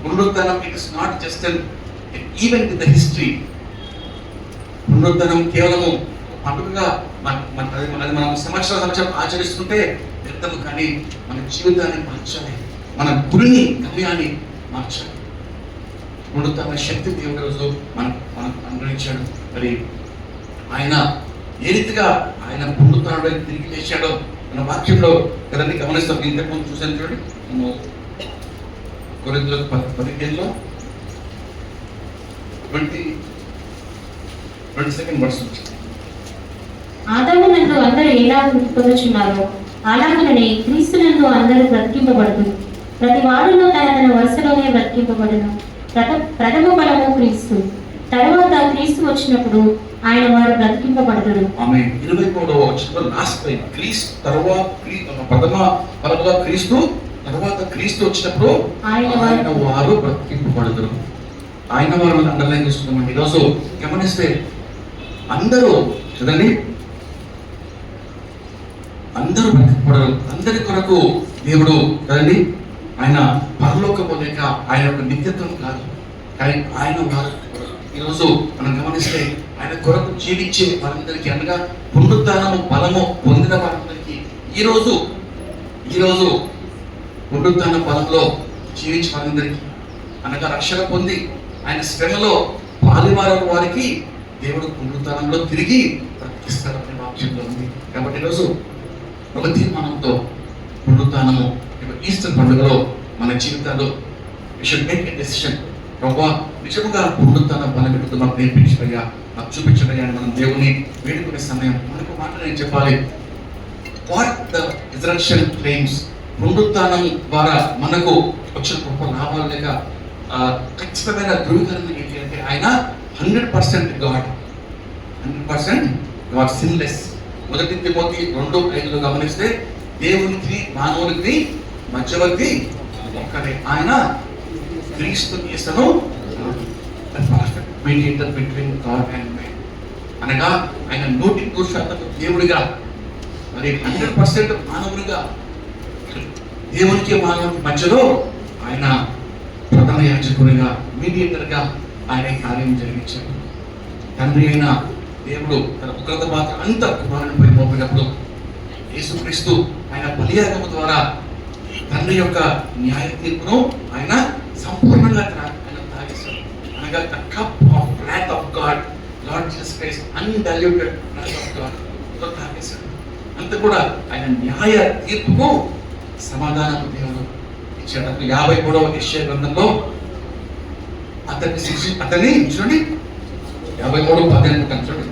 పునరుత్థానం it is not just an event in the history. పునరుత్థానం కేవలము పండుగగా మనం సంవత్సరం ఆచరిస్తుంటే వ్యర్థము, కానీ మన జీవితాన్ని మార్చాలి, మన గురిని, గమ్యాన్ని మార్చాలి. పునరుత్థాన శక్తి దేవుడి రోజు మనకు అనుగ్రహించాడు. మరి ఆయన ఏ రీతిగా ఆయన పునరుత్థానుడై తిరిగి లేచాడో మన వాక్యంలో కదండి గమనిస్తాం. ఇంతకుముందు చూసాను చూడండి, మనం కొరింథీయులకు 15లో 22nd వర్స్ నుంచి, ఆదాము నందు అందరూ ఎలా పొందుచున్నారో అలాగనే క్రీస్తు నందు అందరూ బ్రతికింపబడును. ప్రతి వాడును తన వరుసలోనే బ్రతికింపబడును. ప్రథమ ఫలము క్రీస్తు, తరువాత క్రీస్తు వచ్చినప్పుడు ఆయన వారు బ్రతికింపబడతారు. ఆమె 23వ వచనంలో లాస్ట్ టైం క్రీస్తు తర్వాత ప్రథమ ఫలముగా క్రీస్తు, తర్వాత క్రీస్తు వచ్చినప్పుడు ఆయన వారు బ్రతికింపబడతారు. ఆయన వారు అండర్లైన్ చేస్తున్నామండి. ఈరోజు గమనిస్తే అందరూ కదండి, అందరూ బ్రతికింపబడరు. అందరి కొరకు దేవుడు కదండి, ఆయన పరలోకము లేక ఆయన యొక్క నిత్యత్వం కాదు, కానీ ఆయన వారు ఈరోజు మనం గమనిస్తే ఆయన కొరకు జీవించే వారందరికీ, అనగా పునరుత్థానము బలము పొందిన వారందరికీ ఈరోజు పునరుత్థాన బలంలో జీవించే వారందరికీ, అనగా రక్షణ పొంది ఆయన శ్రమలో పాలువారైన వారికి దేవుడు పునరుత్థానంలో తిరిగి బ్రతికిస్తారనే వాక్యంలో ఉంది. కాబట్టి ఈరోజు ఒక తీర్మానంతో పునరుత్థానము ఈస్టర్ పండుగలో మన జీవితాల్లో we should make a decision. ప్రభా, నిజముగా పునరుత్థాన బలం పెడుతూ మాకు నేర్పించడయ్యా, మాకు చూపించడయ్యా అని మనం దేవుని వేడుకునే సమయం మనకు మాట నేను చెప్పాలి. వాట్ ద రిజరక్షన్ క్లెయిమ్స్, పునరుత్థానం ద్వారా మనకు వచ్చిన గొప్ప లాభాలు లేక ఖచ్చితమైన ధృవీకరణ ఏంటి అంటే, ఆయన 100% గాడ్, 100% గాడ్, సిన్లెస్. 1 తిమోతి 2:5 గమనిస్తే దేవునికి మానవునికి మధ్యవర్తి ఒక్కడే, ఆయన క్రీస్తు యేసును, the perfect mediator between God and man. అనగా ఆయన 100% దేవుడిగా, మరి 100% మానవుడిగా, దేవునికి మానవునికి మధ్యలో ఆయన ప్రధాన యాజకునిగా, మీడియేటర్గా ఆయన కార్యం జరిగించాడు. తండ్రి అయిన దేవుడు తన ఉగ్రత పాత్ర అంతా కుమారునిపై మోపినప్పుడు యేసుక్రీస్తు ఆయన బలియాగము ద్వారా తండ్రి యొక్క న్యాయ తీర్పును ఆయన సంపూర్ణంగా ఆయన తాగేశాడు. అనగా the cup of wrath of God, Lord Jesus Christ, undiluted wrath of God తాగేశాడు. అంత కూడా ఆయన న్యాయ తీర్పుకు సమాధానం దేవుడు ఇచ్చాడు. 53వ యెషయా గ్రంథంలో అతన్ని చూడండి, 53:18 చూడండి,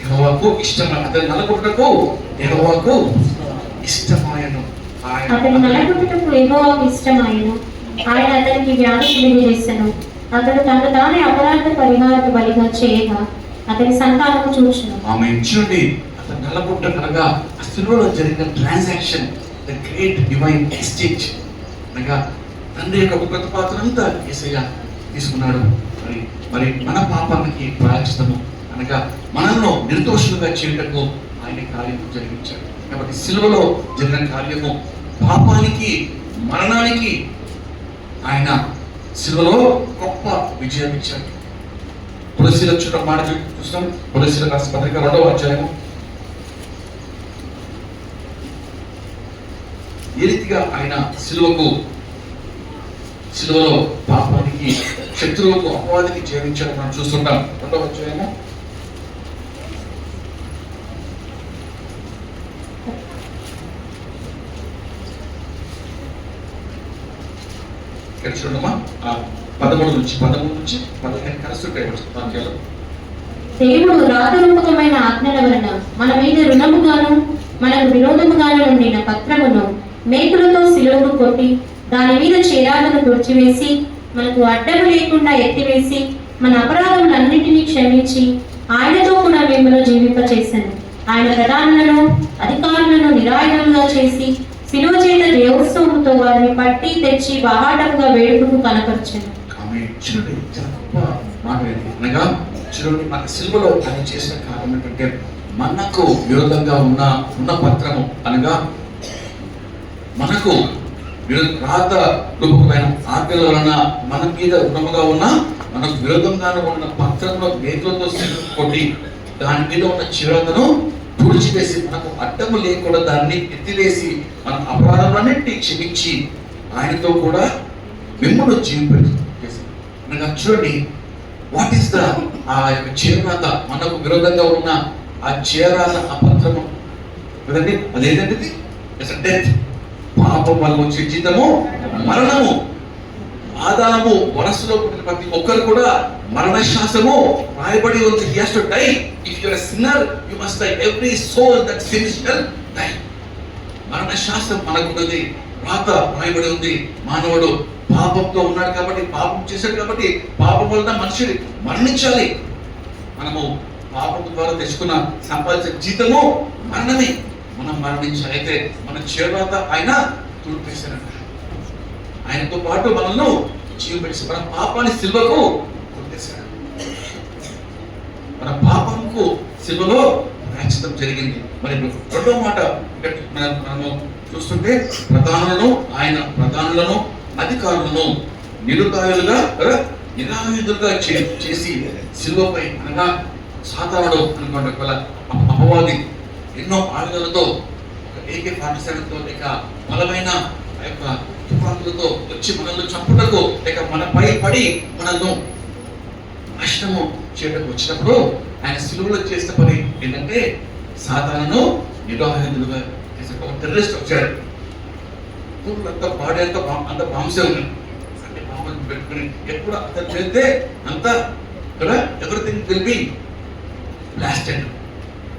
యెహోవాకు ఇష్టమైన, అతని నలగొట్టుటకు యెహోవాకు ఇష్టమాయను, అతని నలగొట్టుటకు యెహోవాకు ఇష్టమాయను, ఆయన అతనికి వ్యాధి తెలియజేసెను. అతడు తనకు తానే అపరాధ పరిహారపు బలిగా చేయగా అతని సంతానము చూచును. ఆమె చూడండి, అతను నలగొట్టనగా ఆ సిలువలో జరిగిన transaction, the great divine exchange, అనగా తండ్రి యొక్క ఉగ్రత పాత్ర అంతా యేసయ్య తీసుకున్నాడు. మరి మరి మన పాపానికి ప్రాయశ్చిత్తము అనగా మనల్ని నిర్దోషులుగా చేయటకు ఆయన కార్యం జరిగించాడు. కాబట్టి సిలువలో జరిగిన కార్యము పాపానికి మరణానికి ఆయన సిలువలో గొప్ప విజయం ఇచ్చాడు. కొలస్సీల చుట్టూ మాట చూస్తాం. కొలస్సీల రాసిన పత్రిక 2వ అధ్యాయము. ఏ రీతిగా ఆయన సిలువలో పాపానికి శత్రువుకు అపవాదికి జీవించాడు మనం చూస్తుంటాం. 2వ అధ్యాయము చూడమ్మా 13 నుంచి 15 కలుస్తుంటాయి వాక్యాలు. దేవుడు రాతరూపకమైన ఆజ్ఞల వలన మన మీద రుణముగాను మనకు విరోధముగాను ఉండిన పత్రమును మేకులతో సిలువకు కొట్టి దాని మీద చేరాలను తుడిచివేసి మనకు అడ్డము లేకుండా ఎత్తివేసి మన అపరాధములన్నింటినీ క్షమించి ఆయనతో కూడా మిమ్మల్ని జీవింపచేశాను. ఆయన ప్రధానులను అధికారులను నిరాయుధంగా చేసి సిలువ చేత జయోత్సవంతో వారిని పట్టి తెచ్చి బహాటముగా వేడుకకు కనపరిచాను. అనగా చూడండి, మన సిలువలో ఆయన చేసిన కార్యం ఏంటంటే మనకు విరోధంగా ఉన్న పత్రము అనగా మనకు రాత రూపమైన ఆజ్ఞల వలన మన మీద రుణముగా ఉన్న మనకు విరోధంగానే ఉన్న పత్రములో మేకులతో కొట్టి దాని మీద ఉన్న చిరతను తుడిచివేసి మనకు అడ్డము లేకుండా దాన్ని ఎత్తివేసి మన అపరాధములన్నింటినీ క్షమించి ఆయనతో కూడా మిమ్మల్ని జీవింపజేసి అనగా చూడండి, వాట్ ఈస్ ద ఆ యొక్క చేరాత, మనకు విరోధంగా ఉన్న ఆ చేరాత, ఆ పత్రము కదండి, అదేంటంటే డెత్. పాపం వల్ల వచ్చే జీతము మరణము. ఆదాము వరసలో పుట్టిన ప్రతి ఒక్కరు కూడా మరణ శాసనము రాయబడి ఉంది. He has to die. If you are a sinner, you must die. Every soul that sins shall die. మరణ శాసనం మనకున్నది, రాత రాయబడి ఉంది. మానవుడు పాపంతో ఉన్నాడు కాబట్టి, పాపం చేశాడు కాబట్టి, పాపం వలన మనిషి మరణించాలి. మనము పాపం ద్వారా తెచ్చుకున్న సంపాదించిన జీతము మరణమే. మనం మరణించాలి. అయితే మన చేరాత ఆయన తుడిపేశారంట. ఆయనతో పాటు మనల్ని జీవించి మన పాపాన్ని సిలువకు కొట్టేశాడు. మన పాపంకు సిలువలో ప్రాయశ్చిత్తం జరిగింది. మరి 2వ మాట మనము చూస్తుంటే ప్రధానులను అధికారులను నిరాయుధులుగా చేసి సిలువపై అనగా సాతానుడు అనుకోండి, అపవాది ఎన్నో ఆయుధాలతో AK-47తో లేక బలమైన ఆ యొక్క తుపాకులతో వచ్చి మనల్ని చంపుటకు లేక మనపై పడి మనల్ని నాశనము చేయడానికి వచ్చినప్పుడు ఆయన సిలువలో చేసిన పని ఏంటంటే సాతానును నిరాయుధులుగా చేసే ఒక టెర్రరిస్ట్ వచ్చాడు. అంతా బాడీ అంత బాంబ్సే ఉన్నాయి. అంటే బాంబులు పెట్టుకుని ఎప్పుడు అతను వెళ్తే అంతా ఎవ్రీథింగ్ విల్ బి బ్లాస్టెడ్.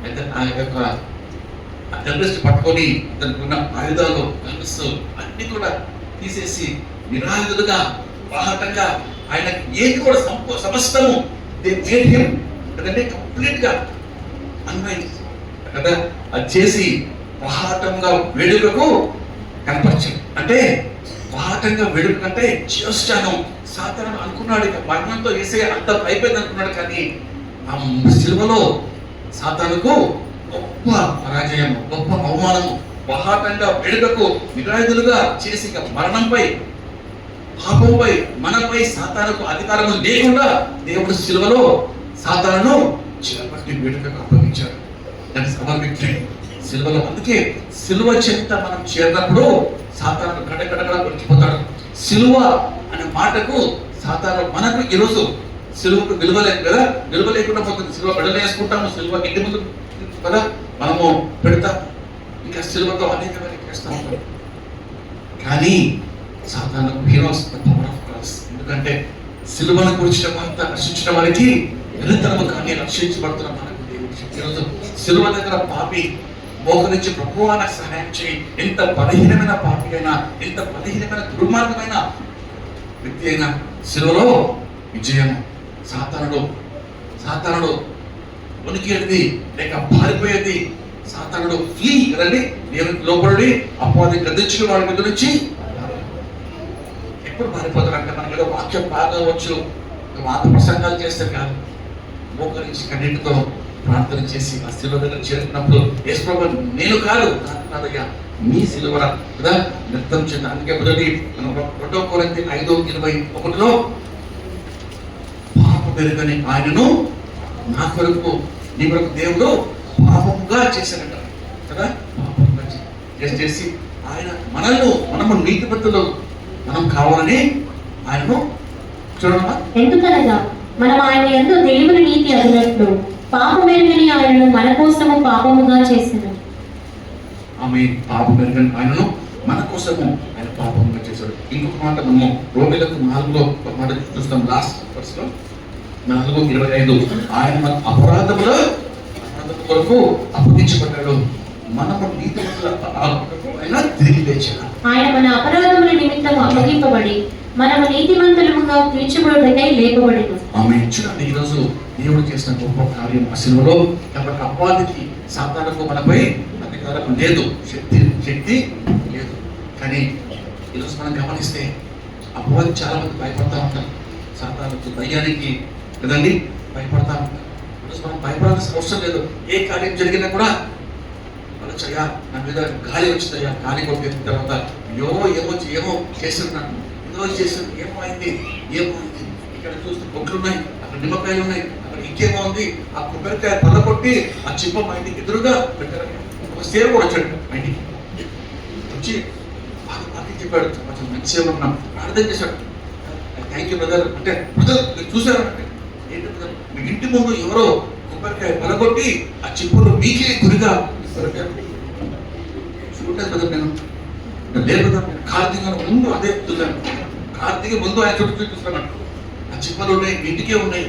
అయితే ఆ యొక్క టెర్రరిస్ట్ పట్టుకొని అతనికి ఉన్న ఆయుధాలు గన్స్ అన్ని కూడా తీసేసి నిరాయుధులుగా బాహటంగా ఆయన ఏది కూడా సమస్తము కదండి కంప్లీట్ గా అన్వయింది కదా, అది చేసి బాహటంగా వేడుకకు కనపరిచాడు. అంటే బాహటంగా వేడుక కంటే చేస్తాను సాధారణ అనుకున్నాడు. ఇక మరణంతో వేసే అంత అయిపోయింది అనుకున్నాడు. కానీ ఆ సిలువలో సాతానుకు గొప్ప పరాజయం, గొప్ప అవమానము, బహాటంగా వేడుకకు నిరాయుధులుగా చేసి మరణంపై, పాపంపై, మనపై సాతానుకు అధికారము లేకుండా దేవుడు సిలువలో సాతానును చేపట్టి వేడుకకు అప్పగించాడు. దాని అవర్ విక్టరీ సిలువలో. అందుకే సిలువ చెంత మనం చేరినప్పుడు సాతాను గడగడగడ కొరికిపోతాడు. సిలువ అనే మాటకు సాతాను మనకు ఈరోజు సిలువకు విలువ లేదు కదా, విలువ లేకుండా పోతుంది. సిలువ బెడలు వేసుకుంటాము, సిలువ ఇంటి ముందు కదా మనము పెడతాం, ఇంకా సిలువతో అనేకమైన చేస్తూ ఉంటాం. కానీ సాతాను heroes the power of cross. ఎందుకంటే సిలువను గురించిన వార్త రక్షించిన వారికి నిరంతరము కానీ రక్షించబడుతున్న మనకు దేవుడు ఈరోజు సిలువ దగ్గర పాపి మోకరించి ప్రభువా నాకు సహాయం చేయి. ఎంత బలహీనమైన పాపి అయినా, ఎంత బలహీనమైన దుర్మార్గమైన వ్యక్తి అయినా సిలువలో విజయం. సాతానుడు ఉనికేది లేక పారిపోయేది. సాతానుడు ఫ్లీ కదండి, దేవునికి లోపడి అపవాది గద్దించిన వాడి మీద నుంచి ఎప్పుడు మారిపోతారంటే మనకి ఏదో వాక్యం బాగా వచ్చు, వాత ప్రసంగాలు చేస్తే కాదు, మోకరించి కన్నీటితో ప్రార్థన చేసి ఆ శిలువ దగ్గర చేరుకున్నప్పుడు యేసు ప్రభు నేను కాదయ్యా మీ శిలువ కదా నృత్యం చేద్దాం. అందుకే మొదటి మనం 2 కొరింథీ 5:21 పాప పెరుగని ఆయనను నా కొరకు నీ కొరకు దేవుడు పాపముగా చేశాడట కదా. పాపముగా చేసి ఆయన మనము నీతిమంతులు మనం కావాలని ఆయనను చూడమా. ఎందుకనగా మనం ఆయన యందు దేవుని నీతి అగినట్లు పాపమెరుగని ఆయనను మన కోసము పాపముగా చేశాడు. ఆమె పాపమెరుగని ఆయనను మన కోసము ఆయన పాపముగా చేశాడు. ఇంకొక మాట మనము రోమీలకు 4లో ఒక మాట చూస్తాం, లాస్ట్ వర్స్ లో 4:25 ఆయన మన అపరాధముల కొరకు అప్పగించబడ్డాడు, మనము నీతిమంతుల ఆయన తిరిగి లేచాడు. ఆయన మన అపరాధముల నిమిత్తం అప్పగింపబడి మనము నీతిమంతులముగా తీర్చబడుటకై లేపబడిన. ఆమె చూడండి, ఈరోజు దేవుడు చేసిన గొప్ప కార్యం ఆ శిలువలో. కాబట్టి అపవాదికి సాతానుకు మనపై అధికారం లేదు, శక్తి లేదు. కానీ ఈరోజు మనం గమనిస్తే అపవాది చాలా మంది భయపడతా ఉంటారు, సాతానుకు దయ్యానికి కదండి భయపడతా ఉంటారు. ఈరోజు మనం భయపడాల్సిన అవసరం లేదు. ఏ కార్యం జరిగినా కూడా వచ్చయ్యా నా మీద గాలి వచ్చిందయ్యా, గాలి కొట్టిన తర్వాత ఏమో చేస్తున్నాను, చేసాను, ఏమైంది ఇక్కడ చూస్తే బొట్లు ఉన్నాయి, అక్కడ నిమ్మకాయలు ఉన్నాయి, అక్కడ ఇంకేమో ఉంది, ఆ కొబ్బరికాయ పళ్ళ కొట్టి ఆ చిప్ప మా ఇంటికి ఎదురుగా పెట్టారు. ఒక సేవ కూడా వచ్చాడు మా ఇంటికి వచ్చి బాగా చెప్పాడు, కొంచెం మంచిగా ఉన్నాం, ప్రార్థన చేశాడు. థ్యాంక్ యూ బ్రదర్ అంటే, బ్రదర్ మీరు చూసారు అంటే, ఏంటి బ్రదర్ మీ ఇంటి ముందు ఎవరో కొబ్బరికాయ పలగొట్టి ఆ చిప్పులు మీకే గురిగా చూడలేదు బ్రదర్, నేను లేదు బ్రదర్, కార్తీక ముందు అదే చూసాను, కార్తీక ముందు ఆయన చుట్టూ చూస్తున్నాడు, ఆ చిప్పలు ఉన్నాయి, మీ ఇంటికే ఉన్నాయి,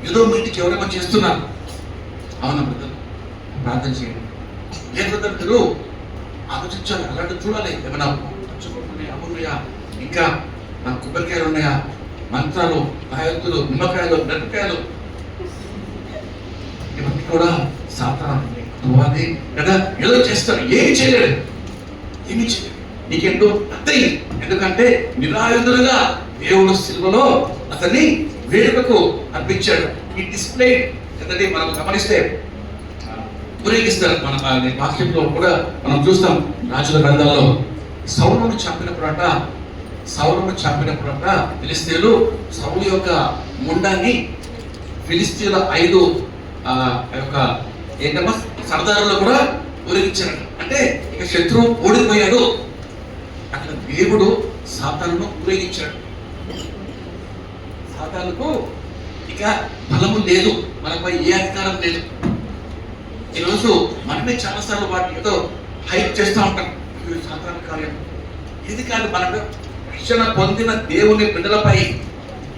ఏదో మీ ఇంటికి ఎవరేమో చేస్తున్నారు. అవునా బ్రదర్, ప్రార్థన చేయండి. లేదు బ్రదర్ మీరు ఆలోచించాలి, అలాంటి చూడాలి, ఏమైనా అమ్మున్నాయా, ఇంకా నా కొబ్బరికాయలు ఉన్నాయా, మంత్రాలు, కాయతులు, నిమ్మకాయలు, మిరపకాయలు, ఇవన్నీ కూడా సాతాను కదా ఏదో చేస్తారు, ఏమి చేయలేడు. నీకెంతో అత్తయ్యి, ఎందుకంటే నిరాయుధులుగా దేవుడు సిలువలో అతన్ని వేడుకకు అర్పించాడు. ఈ డిస్ప్లే ఎందుకంటే మనం గమనిస్తే ఊరేగిస్తారు. మన వాక్యంలో కూడా మనం చూస్తాం, రాజుల గ్రంథాల్లో సౌలును చంపినప్పుడట ఫిలిస్తీయులు సౌలు యొక్క ముండాన్ని ఫిలిస్తీయుల 5 యొక్క ఏంటమ్మా సర్దారులు కూడా ఊరేగించారట. అంటే ఇక శత్రువు ఓడిపోయాడు. అక్కడ దేవుడు సాతానును ఊరేగించాడు. సాతానుకు ఇక బలము లేదు, మనపై ఏ అధికారం లేదు. ఈరోజు మనమే చాలాసార్లు వాటిని ఏదో హైప్ చేస్తూ ఉంటాం, సాతాను కార్యం ఇది కాదు. మనకు రక్షణ పొందిన దేవుని బిడ్డలపై,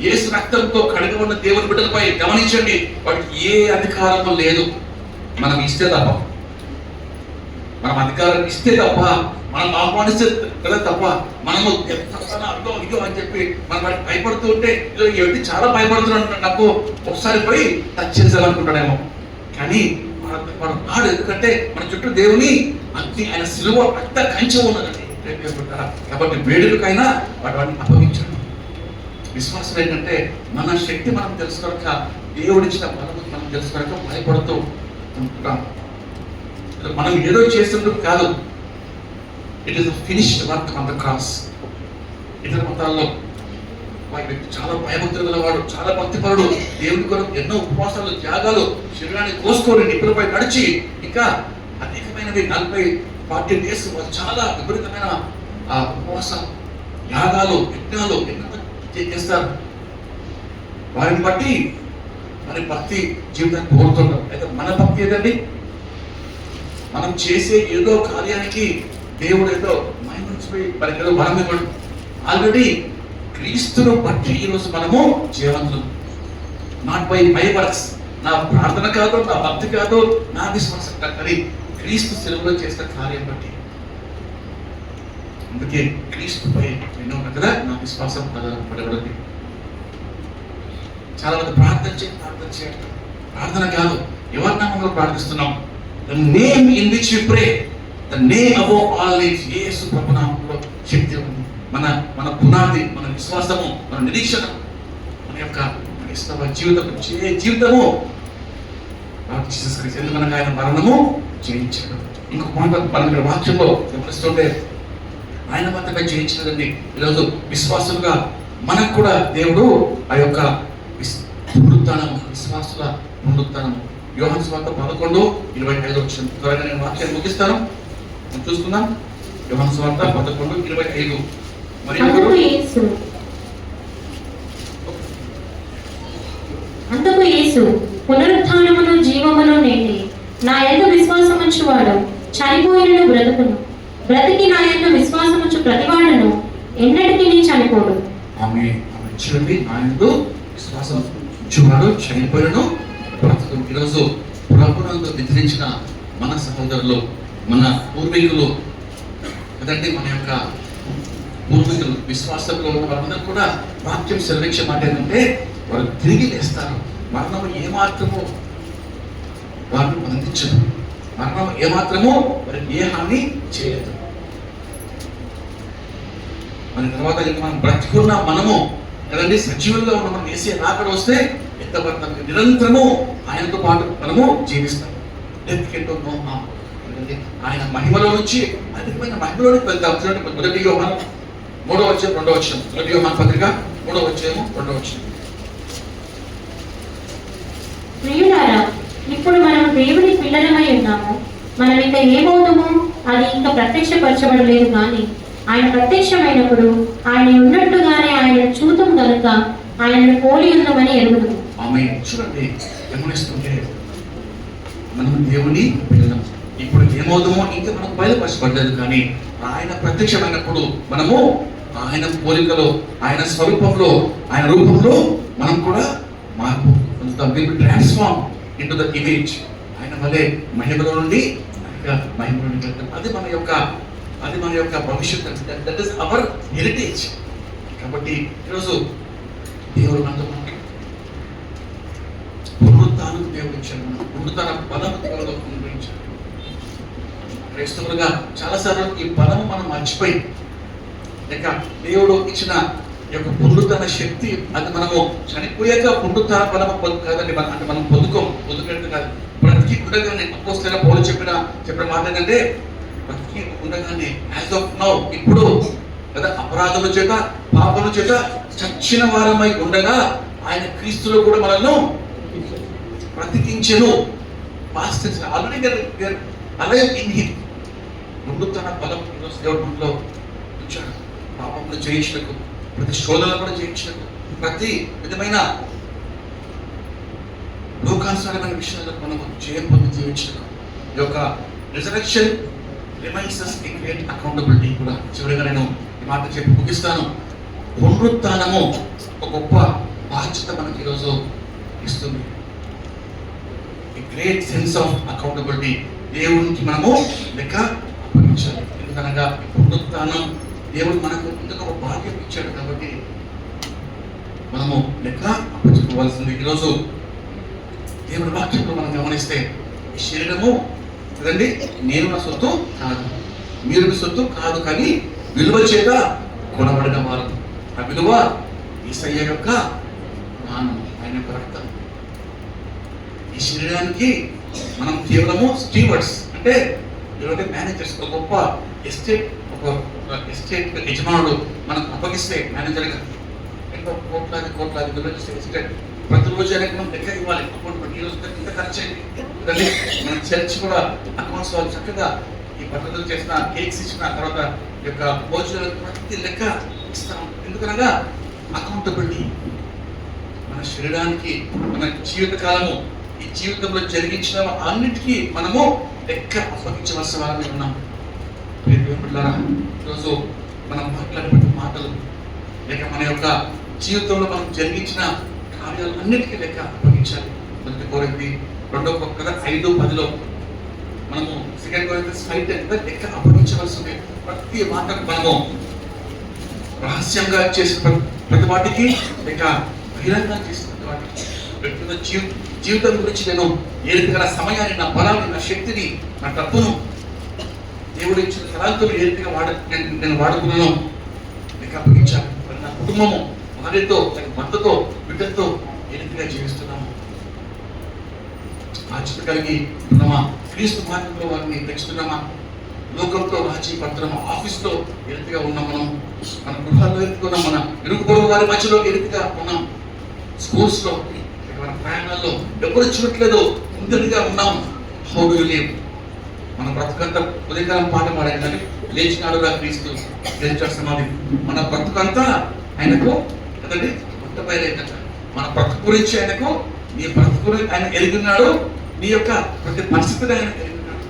యేసు రక్తంతో కడిగి ఉన్న దేవుని బిడ్డలపై గమనించండి, వాటికి ఏ అధికారము లేదు. మనం ఇస్తే తప్ప, మనం అధికారం ఇస్తే తప్ప, మనం ఆహ్వానిస్తే కదా తప్ప, మనము ఇదో అని చెప్పి మనం వాటికి భయపడుతూ ఉంటే ఏంటి చాలా భయపడుతున్నాడు, నాకు ఒకసారి పోయి టచ్ చేసేయాలనుకుంటాడేమో. కానీ వాడు రాడు, ఎందుకంటే మన చుట్టూ దేవుని అగ్ని, ఆయన సిలువ రక్త కంచె ఉన్నదండి. కాబట్టి వేడుకైనా వాడిని అప్పగించాడు. విశ్వాసం ఏంటంటే మన శక్తి మనం తెలుసుకోక, దేవుడిచ్చిన బలం మనం తెలుసుకోక భయపడుతూ ఉంటాం. మనం ఏదో చేస్తున్నందుకు కాదు, it is finished work on the cross. ఇతర మతాల్లో వ్యక్తి చాలా భయభక్తులు గలవాడు, చాలా భక్తిపరుడు, దేవుడి కొరకు ఎన్నో ఉపవాసాలు, త్యాగాలు, శరీరాన్ని కోసుకొని నిప్పులపై నడిచి ఇంకా అనేకమైనవి 40-40 డేస్ చాలా విపరీతమైన ఉపవాసాలు, యాగాలు, యజ్ఞాలు ఎన్నో చేస్తారు. వారిని బట్టి మరి భక్తి జీవితాన్ని కోరుతుంటాం. అయితే మన భక్తి ఏదండి? మనం చేసే ఏదో కార్యానికి దేవుడు ఏదో మైమర్చిపోయి మనకి ఏదో వరం ఇవ్వడు. ఆల్రెడీ క్రీస్తును బట్టి ఈరోజు మనము జీవంతులు. నాట్ బై మై వర్క్స్, నా ప్రార్థన కాదు, నా భక్తి కాదు, నా విశ్వాసం కాదు, అది క్రీస్తు సెలవులో చేసిన కార్యం బట్టి. అందుకే క్రీస్తుపై ఎన్నో ఉన్నా కదా నా విశ్వాసం పడబడింది. చాలా మంది ప్రార్థన చేయండి, ప్రార్థన కాదు, ఎవరి నామంలో ప్రార్థిస్తున్నాం? The name in which we pray, the name above all names, యేసు ప్రభు నామములో శక్తి ఉంది. మన మన పునాది, మన విశ్వాసము, మన నిరీక్షణ, మన యొక్క క్రైస్తవ జీవితం జీవితము జీసస్ క్రీస్తు. ఎందుకనగా ఆయన మరణము జయించాడు. ఇంకొక మాట మనం ఇక్కడ వాక్యంలో గమనిస్తుంటే ఆయన మాత్రమే జయించినదండి. ఈరోజు విశ్వాసులుగా మనకు కూడా దేవుడు ఆ యొక్క పునరుత్థానము, విశ్వాసుల పునరుత్థానము. యోహాను సువార్త 11:25 వచ్చింది. త్వరగా నేను వాక్యాన్ని ముగిస్తాను, చూసుకుందాం. యోహాను సువార్త 11:25. అందుకు యేసు పునరుత్థానమును జీవమును నేనే. నా యందు విశ్వాసముంచువాడు చనిపోయినను బ్రతుకును, బ్రతికి నా యందు విశ్వాసముంచు ప్రతివాడును ఎన్నటికీ చనిపోడు. ఆమె చూడండి, నా యందు విశ్వాసం ఉంచువాడు చనిపోయినను బ్రతుకును. ఈరోజు ప్రభువునందు నిద్రించిన మన సహోదరులు, మన పూర్వీకులు కదండి, మన యొక్క పూర్వీకులు విశ్వాసంలో ఉన్న వాళ్ళందరూ కూడా వాక్యం సెలవించే మాట ఏంటంటే వారు తిరిగి లేస్తారు. మరణము ఏమాత్రము వారిని బంధించదు, మరణం ఏమాత్రము వారికి ఏ హాని చేయదు. మన తర్వాత మనం బ్రతికున్న మనము కదండి, సజీవులుగా ఉన్న మనం వేసే రాకడ వస్తే ఎత్తబడతాం, నిరంతరము ఆయనతో పాటు మనము జీవిస్తాం. ఆయన మహిమలో నుంచి అధికమైన మహిమలోనికి వెళ్తాం. చూడండి, 1 యోహాను 3వ అధ్యాయం 2వ వచనం. 1 యోహాను పత్రిక 3వ అధ్యాయం 2వ వచనం. ప్రియులారా, ఇప్పుడు మనం దేవుని పిల్లలమై ఉన్నాము. మనం ఇంకా ఏమవుతామో అది ఇంకా ప్రత్యక్షపరచబడలేదు, కానీ ఆయన ప్రత్యక్షమైనప్పుడు ఆయన ఉన్నట్టుగానే ఆయన చూతం గనుక ఆయనను పోలి ఉందామని ఎరుగుదు. ఆమె చూడండి, గమనిస్తుంటే మనం దేవుని పిల్లలం. ఇప్పుడు ఏమవుతామో ఇంకా మనకు బయలుపరచబడలేదు, కానీ ఆయన ప్రత్యక్షమైనప్పుడు మనము ఆయన పోలికలో, ఆయన స్వరూపంలో, ఆయన రూపంలో మనం కూడా మార్పు పొందుతాం. Transform into the image. ఆయన వలె మహిమలో నుండి మహిమలోనికి వెళ్తాం. అది మన యొక్క భవిష్యత్తు. That is our heritage. కాబట్టి ఈరోజు దేవుడు మనతో పునరుత్థానం దేవుడు ఇచ్చాడు. పునరుత్థాన బలము దేవుడు అనుగ్రహించాడు. క్రైస్తవులుగా చాలాసార్లు ఈ బలము మనం మర్చిపోయి, లేక దేవుడు ఇచ్చిన యొక్క పునరుత్థాన శక్తి అది మనము చనిపోయాక పునరుత్థాన బలము కాదండి, అంటే మనం పొందుకున్నట్టు కాదు. బ్రతికి ఉండగానే అపోస్తలుడైన పౌలు చెప్పిన మాట ఏంటంటే, బ్రతికి ఉండగానే యాజ్ ఆఫ్ నౌ, ఇప్పుడు కదా అపరాధముల చేత పాపముల చేత చచ్చిన వారమై ఉండగా ఆయన క్రీస్తులో కూడా మనల్ని బ్రతికించెను. ఆల్రెడీ అలాగే పునరుత్థాన బలం దేవుడు మనలో ఉంచాడు. పాపములు జయించినకు, ప్రతి శోధనలు కూడా జయించినకు, ప్రతి విధమైన లోకానుసారమైన విషయాలకు మనము జయం పొంది జీవించినకు ఈ యొక్క resurrection remains us a great accountability కూడా. చివరిగా నేను ఈ మాట చెప్పి ముగిస్తాను. పునరుత్థానము ఒక గొప్ప బాధ్యత మనకి ఈరోజు ఇస్తుంది. Great sense of accountability. దేవునికి మనము లెక్క అప్పగించాలి. ఎందుకనగా పునరుత్థానం దేవుడు మనకు ఇంకొక ఒక భాగ్యం ఇచ్చాడు, కాబట్టి మనము లెక్క అప్పచెప్పుకోవాల్సింది. ఈరోజు దేవుడి వాక్యంలో మనం గమనిస్తే ఈ శరీరము కదండి, నేను నా సొత్తు కాదు, మీరు నా సొత్తు కాదు, కానీ విలువ చేత కొనబడిన వారు. ఆ విలువ యేసయ్య యొక్క ప్రాణం, ఆయన యొక్క రక్తం. ఈ శరీరానికి మనం కేవలము స్టీవర్డ్స్, అంటే ఎవరైతే మేనేజర్స్, ఒక గొప్ప ఎస్టేట్ యజమానుడు మనకు అప్పగిస్తే మేనేజర్గా ఎంతో కోట్లాది ఎస్టేట్ ప్రతిరోజు అనేది మనం లెక్క ఇవ్వాలి. అకౌంట్ ఈరోజు ఇంత ఖర్చు అయింది కదండి. మన చర్చ్ కూడా అకౌంట్స్ వాళ్ళు చక్కగా ఈ పద్ధతులు చేసిన, కేక్స్ ఇచ్చిన తర్వాత యొక్క భోజనాలకు ప్రతి లెక్క ఇస్తాం. ఎందుకనగా అకౌంటబిలిటీ. మన శరీరానికి, మన జీవితకాలము, ఈ జీవితంలో జరిగించిన అన్నిటికీ మనము లెక్క అప్పగించవలసిన వాళ్ళని ఉన్నాం. ఈరోజు మనం మాట్లాడే మాటలు, లేక మన యొక్క జీవితంలో మనం జరిగించిన కార్యాలు అన్నిటికీ లెక్క అప్పగించాలి. 1 కొరింథీ 2:5-10 మనము 2 కొరింథీ 5:10 లెక్క అప్పగించవలసింది. ప్రతి మాటకు మనము రహస్యంగా చేసిన ప్రతి వాటికి, లేక బహిరంగంగా చేసిన ప్రతి వాటికి, వ్యక్తిగత జీవితం గురించి నేను ఏ రీతిగా సమయాన్ని, నా బలాన్ని, నా శక్తిని, నా డబ్బును, దేవుడు ఇచ్చిన తలాంతులు ఏ రీతిగా నేను వాడుకున్నాను, లేక ఆయనకి అప్పగించాలి. మరి నా కుటుంబము భార్యతో భర్తతో బిడ్డలతో ఏ రీతిగా జీవిస్తున్నాము? బాధ్యత కలిగి ఉన్నామా? క్రీస్తు మార్గంలో వారిని పెంచుతున్నామా? లోకంతో రాజీ పడుతున్నామా? ఆఫీస్లో ఏ రీతిగా ఉన్నాం మనం? మన గృహాల్లో ఏ రీతిగా ఉన్నాం? మన ఇరుగు పొరుగు వారి మధ్యలో ఏ రీతిగా ఉన్నాం? స్కూల్స్లో, మన ప్రయాణాల్లో ఎవరు చూడట్లేదు, ముందరిగా ఉన్నాం. How do you live? మన బ్రతుకంతా ఉదయకాలం పాట పాడాం కానీ లేచినాడుగా క్రీస్తు సమాధి. మన బ్రతుకంతా ఆయనకు కదండి కొట్టబయలేదట. మన బ్రతుకు గురించి ఆయనకు, నీ బ్రతుకు గురించి ఆయన ఎరుగున్నాడు, నీ యొక్క ప్రతి పరిస్థితిని ఆయన ఎరుగున్నాడు.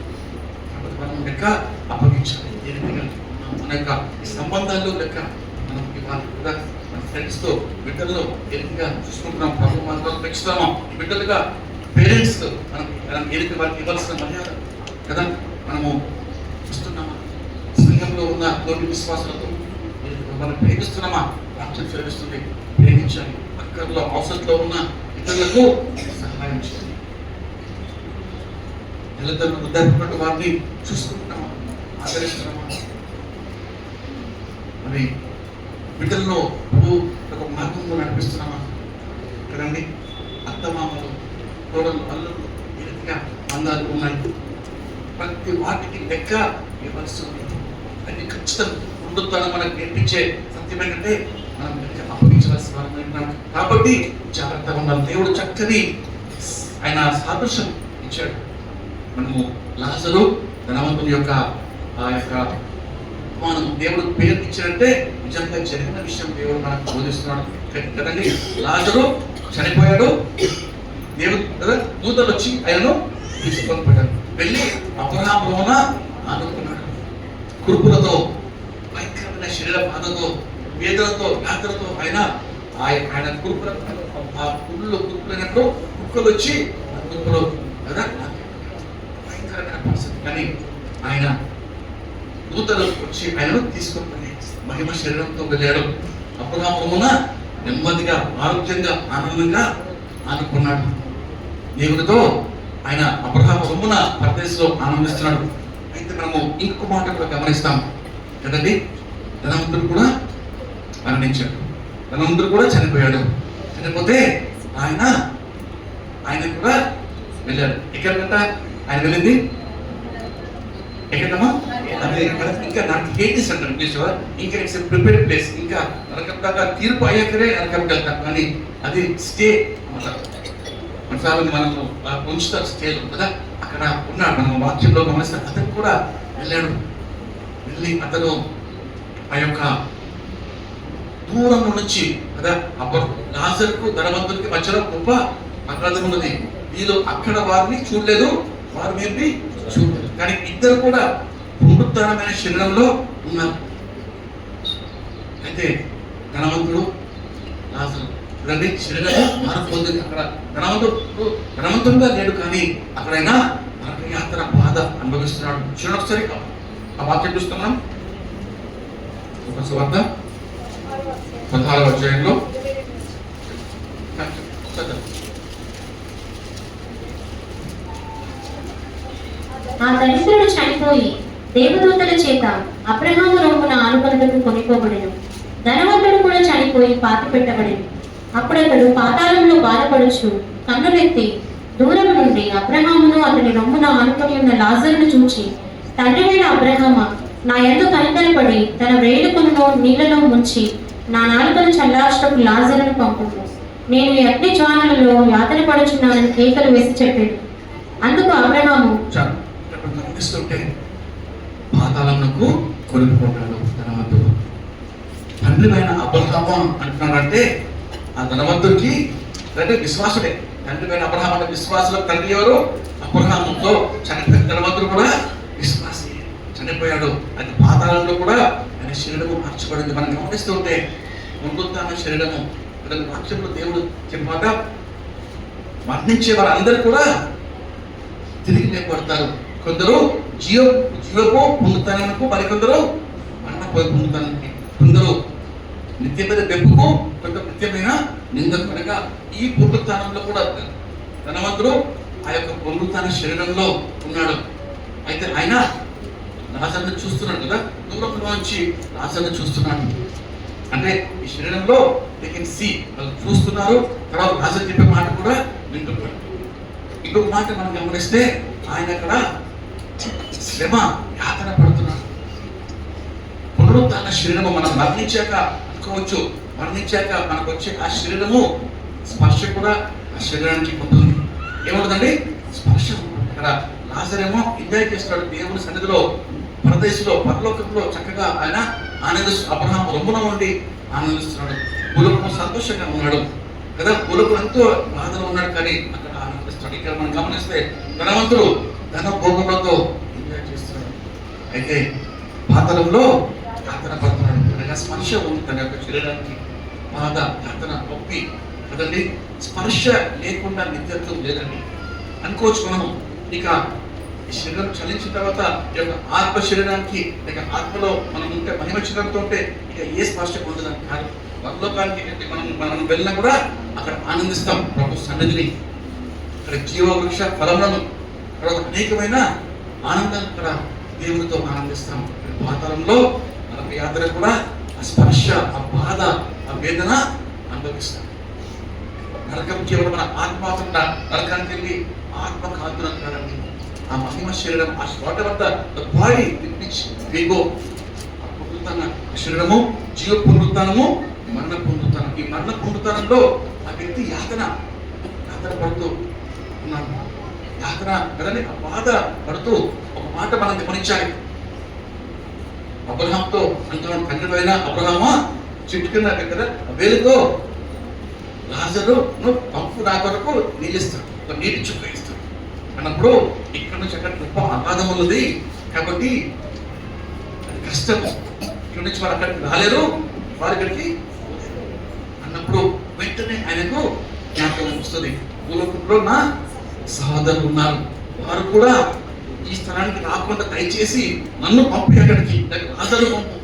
కాబట్టి మనం లెక్క అప్పగించాలి. ఏ రీతిగా మన యొక్క ఈ సంబంధాల్లో లెక్క మనం ఇవ్వాలి కదా. మన ఫ్రెండ్స్తో బిడ్డల్లో ఏ రీతిగా చూసుకుంటున్నాం, ప్రభు మనలో పెంచుతామా? బిడ్డలుగా పేరెంట్స్ మనం ఏ రీతి వారికి ఇవ్వాల్సిన మర్యాద కదా మనము ఇస్తున్నామా? సంఘంలో ఉన్న తోటి విశ్వాసాలతో మనం ప్రేమిస్తున్నామా? వాక్యం సేవిస్తుంది, ప్రేమించాలి. అక్కర్లో అవసరంలో ఉన్న ఇతరులకు సహాయం చేయాలి. తల్లిదండ్రులు వృద్ధాప్యపడ్డ వారిని చూసుకుంటున్నామా? ఆదరిస్తున్నామా? మరి బిడ్డల్లో ఒక మార్గంలో నడిపిస్తున్నామా? కదండి అత్తమామలు, కోడలు, అల్లులు ఈ రీతిగా అందాలు ఉన్నాయి. ప్రతి వాటికి లెక్క ఇవ్వాల్సి ఉంది. అది ఖచ్చితంగా ముందుతాను మనకు నేర్పించే సత్యం ఏంటంటే మనం లెక్క అప్పగించవలసిన వారు. కాబట్టి జాగ్రత్తగా ఉండాలి. దేవుడు చక్కని ఆయన సాదృశ్యం ఇచ్చాడు. మనము లాజరు ధనవంతుని యొక్క ఆ యొక్క మనం దేవుడు పేరు ఇచ్చాడంటే నిజంగా జరిగిన విషయం దేవుడు మనకు బోధిస్తున్నాడు కదండి. లాజరు చనిపోయాడు, దేవుడు కదా దూతలు వచ్చి ఆయనను తీసుకొని పోయాడు. వెళ్ళి అబ్రహాములోన ఆనుకున్నాడు. కురుపులతో, భయంకరమైన శరీర బాధతో, వేదనతో, యాత్రతో ఆయన కురుపుల ఆ కురుపులైనప్పుడు కుక్కలు వచ్చి కురుపులు కదా భయంకరమైన పరిస్థితి. కానీ ఆయన దూతలు వచ్చి ఆయనను తీసుకొని పోయి మహిమ శరీరంతో వెళ్ళాడు. అబ్రహాములోన నెమ్మదిగా, ఆరోగ్యంగా, ఆనందంగా ఆనుకున్నాడు. దేవుడితో ఆయన అబ్రహాము రొమ్మున పరదేశంలో ఆనందిస్తున్నాడు. అయితే మనము ఇంకొక మాట కూడా గమనిస్తాం కదండి. ధనవంతుడు కూడా మరణించాడు, ధనవంతుడు కూడా చనిపోయాడు. చనిపోతే ఆయన కూడా వెళ్ళాడు. ఎక్కడికంట ఆయన వెళ్ళింది? ఎక్కడమ్మా? అదే ఇంకా నాకు హేటిస్ అంటారు ఇంగ్లీష్. ఇంకా ఇట్స్ ప్రిపేర్డ్ ప్లేస్. ఇంకా నరకం దాకా తీర్పు అయ్యాకనే నరకంకి వెళ్తాం. కానీ అది స్టే కొన్నిసార్లు మనము ఉంచుతారు స్టేలు కదా. అక్కడ ఉన్నాడు. మనం వాక్యంలో గమనిస్తాం. అతను కూడా వెళ్ళాడు. వెళ్ళి అతను ఆ యొక్క దూరం నుంచి కదా లాజరుకు ధనవంతుడికి మధ్యలో గొప్ప అగ్రతం ఉన్నది. వీళ్ళు అక్కడ వారిని చూడలేదు, వారు మేబీ చూడలేదు. కానీ ఇద్దరు కూడా పునరుద్ధరణమైన శరీరంలో ఉన్నారు. అయితే ధనవంతుడు లాజరు చూడండి శరీరం మార్పు పొందింది. అక్కడ ధనవంతుడుగా లేడు, కానీ అక్కడైనా నరకయాత్ర బాధ అనుభవిస్తున్నాడు. చూడండి ఒకసారి ఆ వాక్యం చూస్తున్నాం. సువార్త 16వ అధ్యాయంలో ఆ దరిద్రుడు చనిపోయి దేవదూతల చేత అబ్రహాము రొమ్మున ఆనుకొనుటకు కొనిపోబడెను. ధనవంతుడు కూడా చనిపోయి పాతి పెట్టబడెను. అప్పుడతడు పాతాళంలో బాధపడుచు కన్నులెత్తి దూరం నుండి అబ్రహామును అతని రొమ్మున ఆనుకొని ఉన్న లాజరును చూచి, తండ్రివైన అబ్రహామా, నా యందు కనికరపడి తన వేలుకొను నీళ్లలో ముంచి నా నాలుకను చల్లార్చుటకు లాజరును పంపుము. నేను ఈ అగ్ని జ్వాలలలో యాతన పడుచున్నానని కేకలు వేసి చెప్పాడు. అందుకు అబ్రహాము పాతాళంకు కొనిపోతాడు ధనవంతుడు. తండ్రి అయిన అబ్రహాము అంటున్నాడంటే ఆ ధనవంతుడికి అంటే విశ్వాసుడే. తండ్రి అయిన అబ్రహాం అంటే విశ్వాసుల తండ్రి ఎవరు? అబ్రహాముతో చనిపోయిన ధనవంతుడు కూడా విశ్వాసి చనిపోయాడు. అది పాతాళంలో కూడా ఆయన శరీరము మార్చబడింది. మనం గమనిస్తూ ఉంటే పునరుత్థాన శరీరము వాక్యంలో దేవుడు చెప్పాక మరణించే వారందరూ కూడా తిరిగి లేపడతారు. కొందరు జీవపు పునరుత్థానమునకు, మరికొందరు మరణపోయి పునరుత్థానానికి, కొందరు నిత్యమైన బెంపుకు, కొందరు నిత్యమైన నిందకు. అనగా ఈ పునరుత్థానంలో కూడా ధనవంతుడు ఆ యొక్క పునరుత్థాన శరీరంలో ఉన్నాడు. అయితే ఆయన లాజరును చూస్తున్నాడు కదా, దూరంలో నుంచి లాజరును చూస్తున్నాడు. అంటే ఈ శరీరంలో దే కెన్ సీ, వాళ్ళు చూస్తున్నారు, తర్వాత లాజరు చెప్పే మాట కూడా వింటున్నారు. ఇంకొక మాట మనం గమనిస్తే ఆయన అక్కడ శ్రమ యాతన పడుతున్నాడు. పునరుత్థాన శరీరము మనం మరణించాక అనుకోవచ్చు, మరణించాక మనకు వచ్చే ఆ శరీరము స్పర్శ కూడా ఆ శరీరానికి ఉంటుంది. ఏమవుతుందండి? స్పర్శ. అక్కడ లాజరేమో ఎంజాయ్ చేస్తాడు దేవుని సన్నిధిలో, పరదేశంలో, పరలోకంలో చక్కగా ఆయన అబ్రహాము రొమ్మున ఉండి ఆనందిస్తున్నాడు. పులుపు సంతోషంగా ఉన్నాడు కదా, పులుపు ఎంతో బాధలో ఉన్నాడు, కానీ అక్కడ ఆనందిస్తాడు. ఇక్కడ మనం గమనిస్తే ధనవంతుడు ధన భోగములతో ఎంజాయ్ చేస్తున్నాడు, అయితే పాతాళంలో యాతన పడుతున్నాడు. అనగా స్పర్శ ఉంది తన యొక్క శరీరానికి, బాధ, యాతన, నొప్పి కదండి. స్పర్శ లేకుండా నిత్యత్వం లేదండి అనుకోవచ్చు మనము. ఇక ఈ శరీరం చలించిన తర్వాత ఈ యొక్క ఆత్మ శరీరానికి లేక ఆత్మలో మనం ఉంటే మహిమ శరీరంతో ఉంటే ఇక ఏ స్పర్శ పొందడానికి కాదు. పరలోకానికి మనం వెళ్ళినా కూడా అక్కడ ఆనందిస్తాం ప్రభు సన్నిధిని, అక్కడ జీవవృక్ష ఫలములను, తర్వాత అనేకమైన ఆనందాన్ని అక్కడ దేవునితో ఆనందిస్తాం. పాతాళంలో మనకు యాత్ర కూడా ఆ స్పర్శ, ఆ బాధ, ఆ వేదన అనుభవిస్తాం. నరకం కేవలం మన ఆత్మ మాత్రం నరకానికి వెళ్ళి ఆత్మ కాంతులను కాదండి, ఆ మహిమ శరీరం, ఆ whatever the body which we go, ఆ పునరుత్థాన శరీరము, జీవ పునరుత్థానము, మరణ పునరుత్థానం. ఈ మరణ పునరుత్థానంలో ఆ వ్యక్తి యాతన పడుతూ ఉన్నాడు. యాతన కదండి, ఆ బాధ పడుతూ ఒక మాట మనం గమనించాలి. అబ్రహాంతో అంటున్నాడు, తండ్రి అయిన అబ్రహామా, చిట్టుకున్న కదా వేలుతో లాజరు పంపు నా కొరకు నీళ్ళిస్తాడు, ఒక నీటి చుక్క ఇస్తాడు అన్నప్పుడు ఇక్కడ నుంచి అక్కడ గొప్ప అగాధం ఉన్నది కాబట్టి అది కష్టం, ఇక్కడ నుంచి వారు అక్కడికి రాలేరు, వారి ఇక్కడికి అన్నప్పుడు వెంటనే ఆయనకు జ్ఞాపకం వస్తుంది, భూలోకంలో నా సహోదరులు ఉన్నారు, వారు కూడా ఈ స్థలానికి రాకుండా దయచేసి నన్ను పంపి అక్కడికి లాజరు పంపు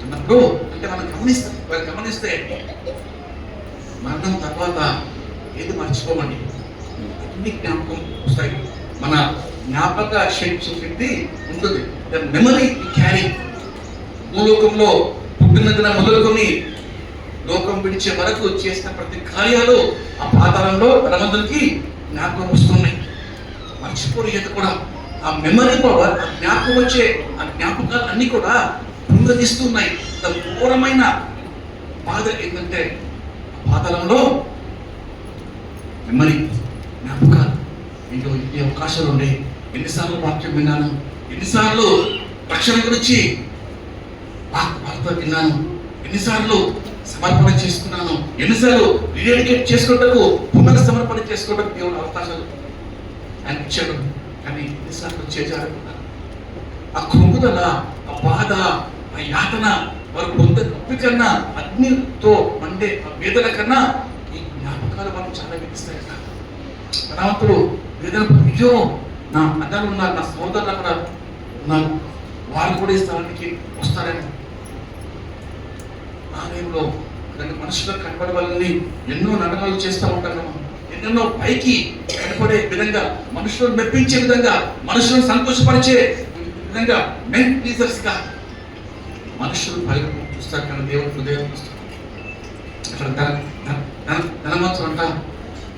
అన్నప్పుడు, అంటే మనం గమనిస్తే మరణం తర్వాత ఏది మర్చిపోమండి, అన్ని జ్ఞాపకం వస్తాయి. మన జ్ఞాపక శక్తి ఉంటుంది, మెమరీ క్యారీ. భూలోకంలో పుట్టిన దిన మొదలుకొని లోకం విడిచే వరకు చేసిన ప్రతి కార్యాలు ఆ పాతాళంలో ధనవంతులకి జ్ఞాపకం వస్తున్నాయి, మర్చిపోలేదు కూడా. ఆ మెమరీ పవర్, ఆ జ్ఞాపకం వచ్చే ఆ జ్ఞాపకాలు అన్ని కూడా పునరుద్ధరిస్తున్నాయి. ఘోరమైన బాధ ఏంటంటే పాతాళంలో మెమరీ, జ్ఞాపకాలు. ఇంకో ఈ అవకాశాలు ఉండే, ఎన్నిసార్లు వాక్యం విన్నాను, ఎన్నిసార్లు రక్షణ గురించి వార్త విన్నాను, ఎన్నిసార్లు సమర్పణ చేసుకున్నాను, ఎన్నిసార్లు రిడెడికేట్ చేసుకుంటూ పునఃసమర్పణ చేసుకోవడానికి దేవుడు అవకాశాలు ఆయన ఇచ్చాడు, కానీ ఎన్నిసార్లు చేజారుకున్నాను. ఆ కృంగుదల, ఆ బాధ, ఆ యాతన, వారు పొందే నొప్పి కన్నా, అగ్నితో మండే ఆ వేదన కన్నా ఈ జ్ఞాపకాలు మనం చాలా విధిస్తాయి. ధనవంతుడు వేదన, అయ్యో నా అన్నలు ఉన్నారు, నా సోదరులు అక్కడ ఉన్నారు, వారు కూడా ఈ స్థలానికి వస్తారని. ఆలయంలో మనుషులకు కనపడే వాళ్ళని ఎన్నో నటనలు చేస్తూ ఉంటారు, ఎన్నెన్నో పైకి కనపడే విధంగా, మనుషులను మెప్పించే విధంగా, మనుషులను సంతోషపరిచే విధంగా, మెన్ ప్లీజర్స్ గా మనుషులు పైకి చూస్తారు, కానీ దేవుడు హృదయం చూస్తారు. అక్కడ ధనవంతుడు అంట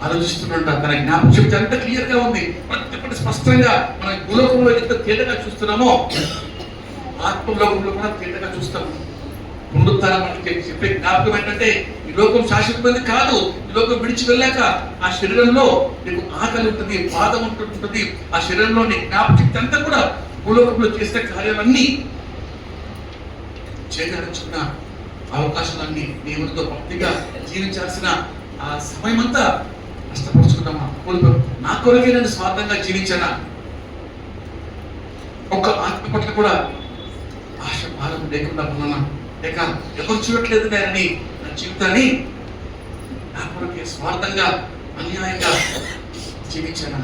ఆలోచిస్తున్నట్ట, తన జ్ఞాపక శక్తి అంత క్లియర్ గా ఉంది, ప్రతి ఒక్కటి స్పష్టంగా. మన భూలోకంలో ఎంత తేటగా చూస్తున్నామో ఆత్మలోకంలో కూడా తేటగా చూస్తాము. పునరుత్థానం అంటే చెప్పే జ్ఞాపకం ఏంటంటే, ఈ లోకం శాశ్వతమైనది కాదు, ఈ లోకం విడిచి వెళ్ళాక ఆ శరీరంలో నీకు ఆకలి ఉంటుంది, బాధ ఉంటుంది, ఆ శరీరంలో నీ జ్ఞాపకశక్తి అంతా కూడా భూలోకంలో చేసే కార్యాలన్నీ చేయగలుచుకున్న అవకాశాలన్నీ దేవునితో భక్తిగా జీవించాల్సిన ఆ సమయం అంతా నష్టపరుచుకున్నామా, కోల్పోయాం. నా కొరకే నేను స్వార్థంగా జీవించానా, ఒక్క ఆత్మ పట్ల కూడా ఆశ భారం లేకుండా ఉన్నానా, లేక ఎవరు చూడట్లేదు నేనని నా జీవితాన్ని నా కొరకే స్వార్థంగా అన్యాయంగా జీవించాను.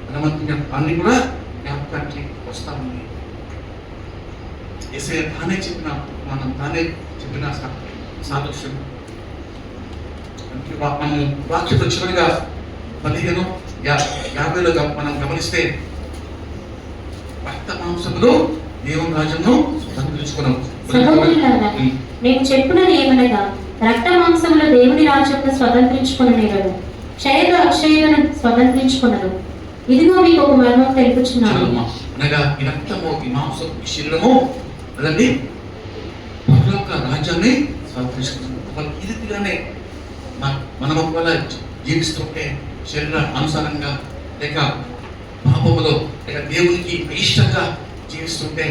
ధనవంతుని అన్ని కూడా జ్ఞాపకానికి వస్తా ఉంది. యేసయ్య తానే చెప్పిన, మనం తానే చెప్పిన సాదృశ్యం. మనం వాక్యత చివరిగా 15:50 మనం గమనిస్తే, రక్త మాంసములు దేవుని రాజ్యంను స్వతంత్రించుకున్నాం. నేను చెప్పున్నది ఏమనగా, రక్త మాంసములు దేవుని రాజ్యమును స్వతంత్రించుకొననేరడు, క్షయత అక్షయతను స్వతంత్రించుకొనరు. ఇదిగో మీకు ఒక మర్మం తెలుపుచున్నాను. అనగా ఈ రక్తము, ఈ మాంసం, ఈ శరీరము అదండి పరలోక రాజ్యాన్ని స్వతంత్రించుకుంటుంది. ఈ రీతిగానే మనం ఒకవేళ జీవిస్తుంటే శరీర అనుసారంగా లేక పాపములో లేక దేవునికి ఇష్టంగా జీవిస్తుంటే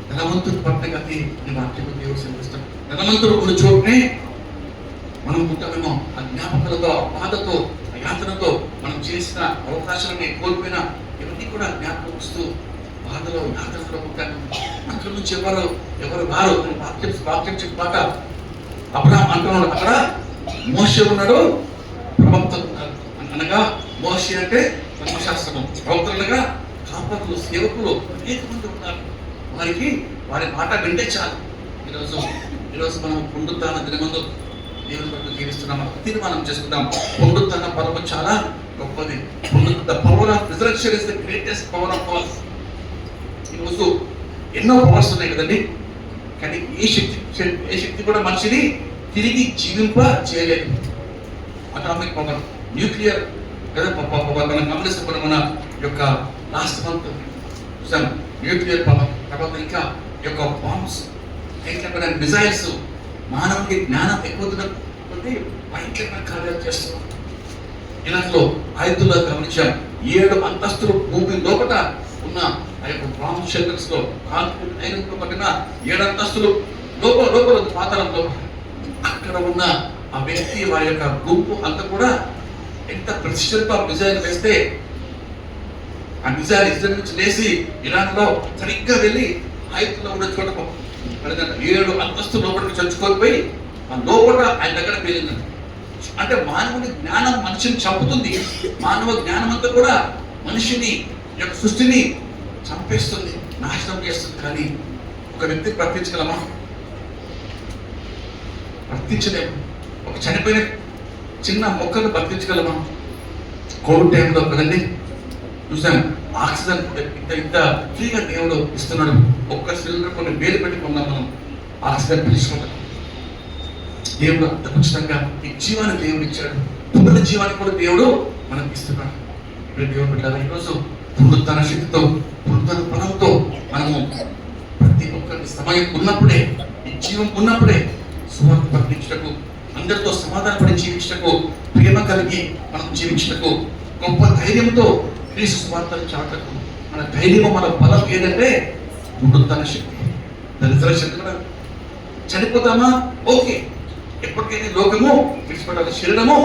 ధనవంతుడు పట్ల గతి అని వాక్యము దేవుడు సెలవిస్తాడు. ధనవంతుడు ఉన్న చోటనే మనం ఉంటామేమో. ఆ జ్ఞాపకాలతో, ఆ బాధతో, ఆ యాతనతో మనం చేసిన అవకాశాలని కోల్పోయిన ఇవన్నీ కూడా జ్ఞాపకం వస్తూ బాధలో, యాతనలో ఉంటాను. అక్కడి నుంచి ఎవరు వారు వాక్యం చెప్పాక అబ్రహాం అంటున్నాడు, అక్కడ మోషే ఉన్నాడు, ప్రవక్తలు ఉన్నారు. అనగా మోషే అంటే ధర్మశాస్త్రము, ప్రవక్తలు అనగా కాపరులు, సేవకులు అనేక మంది ఉన్నారు. వారి మాట వింటే చాలు. ఈరోజు మనం పునరుత్థాన దినమందు దేవుని పట్ల జీవిస్తున్నాం, తీర్మానం చేసుకుందాం. పునరుత్థాన పరము చాలా గొప్పది. The power of resurrection is the greatest power of all. ఈరోజు ఎన్నో పవర్స్ ఉన్నాయి కదండి, కానీ ఏ శక్తి కూడా మనిషిని తిరిగి జీవింప చేయలేదు. అటామిక్ పవర్, న్యూక్లియర్ కదా పవర్. మనం గమనిస్తే మన యొక్క లాస్ట్ మంత్ చూసాం న్యూక్లియర్ పవర్. తర్వాత ఇంకా యొక్క బాంబ్స్, ఇంకా మిజైల్స్. మానవునికి జ్ఞానం ఎక్కువ భయంకరమైన కార్యాలు చేస్తున్నాం. ఇలాంటిలో ఆయుధుల్లో గమనించాం 7 అంతస్తులు భూమి లోపల ఉన్న ఆ యొక్క బాంబ్ షెల్టర్స్ లో కాన్ఫ్లిక్ట్ పట్టిన 7 అంతస్తులు లోపల పాతాళంలో అక్కడ ఉన్న ఆ వ్యక్తి వారి యొక్క గుంపు అంతా కూడా ఎంత ప్రెసిషన్తో ఆ మిజైల్ వేస్తే ఆ మిజైల్ ఇజ్రాయెల్ నుంచి లేచి ఇరాన్ లో సరిగ్గా వెళ్ళి ఆయుధంలో ఉన్న చోట 7 అంతస్తులు లోపలికి చచ్చుకొని పోయి ఆ లోపల ఆయన దగ్గర పేలిందండి. అంటే మానవుని జ్ఞానం మనిషిని చంపుతుంది. మానవ జ్ఞానం అంతా కూడా మనిషిని యొక్క సృష్టిని చంపేస్తుంది, నాశనం చేస్తుంది. కానీ ఒక వ్యక్తిని ప్రత్యించగలమా? ప్రత్యించలేము. ఒక చనిపోయిన చిన్న మొక్కను బతికించగలమా? కోవిడ్ టైంలో కదండి చూసాం, ఆక్సిజన్ ఇంత ఫ్రీగా దేవుడు ఇస్తున్నాడు. ఒక్క సిలిండర్ కొన్ని వేలు పెట్టుకున్నాం మనం ఆక్సిజన్ పిలుచుకుంటాం. దేవుడు అంత ఉచితంగా ఈ జీవాన్ని దేవుడు ఇచ్చాడు. పునరుజ్జీవాన్ని కూడా దేవుడు మనకి ఇస్తున్నాడు. ఇప్పుడు దేవుడు పెట్టాలి. ఈరోజు పునరుత్థాన శక్తితో, పునరుత్థాన బలంతో మనము ప్రతి ఒక్కరి సమయం ఉన్నప్పుడే, ఈ జీవం ఉన్నప్పుడే సువార్త ప్రకటించటకు, అందరితో సమాధానపడి జీవించటకు, ప్రేమ కలిగి మనం జీవించటకు, గొప్ప ధైర్యంతో క్రీస్తు సువార్తను చాటకు మన ధైర్యము, మన బలం ఏదంటే పునరుత్థాన శక్తి. దరిద్ర శక్తి కూడా చనిపోతామా? ఓకే, ఎప్పటికైనా లోకము విడిచిపెట్టాలి. శరీరము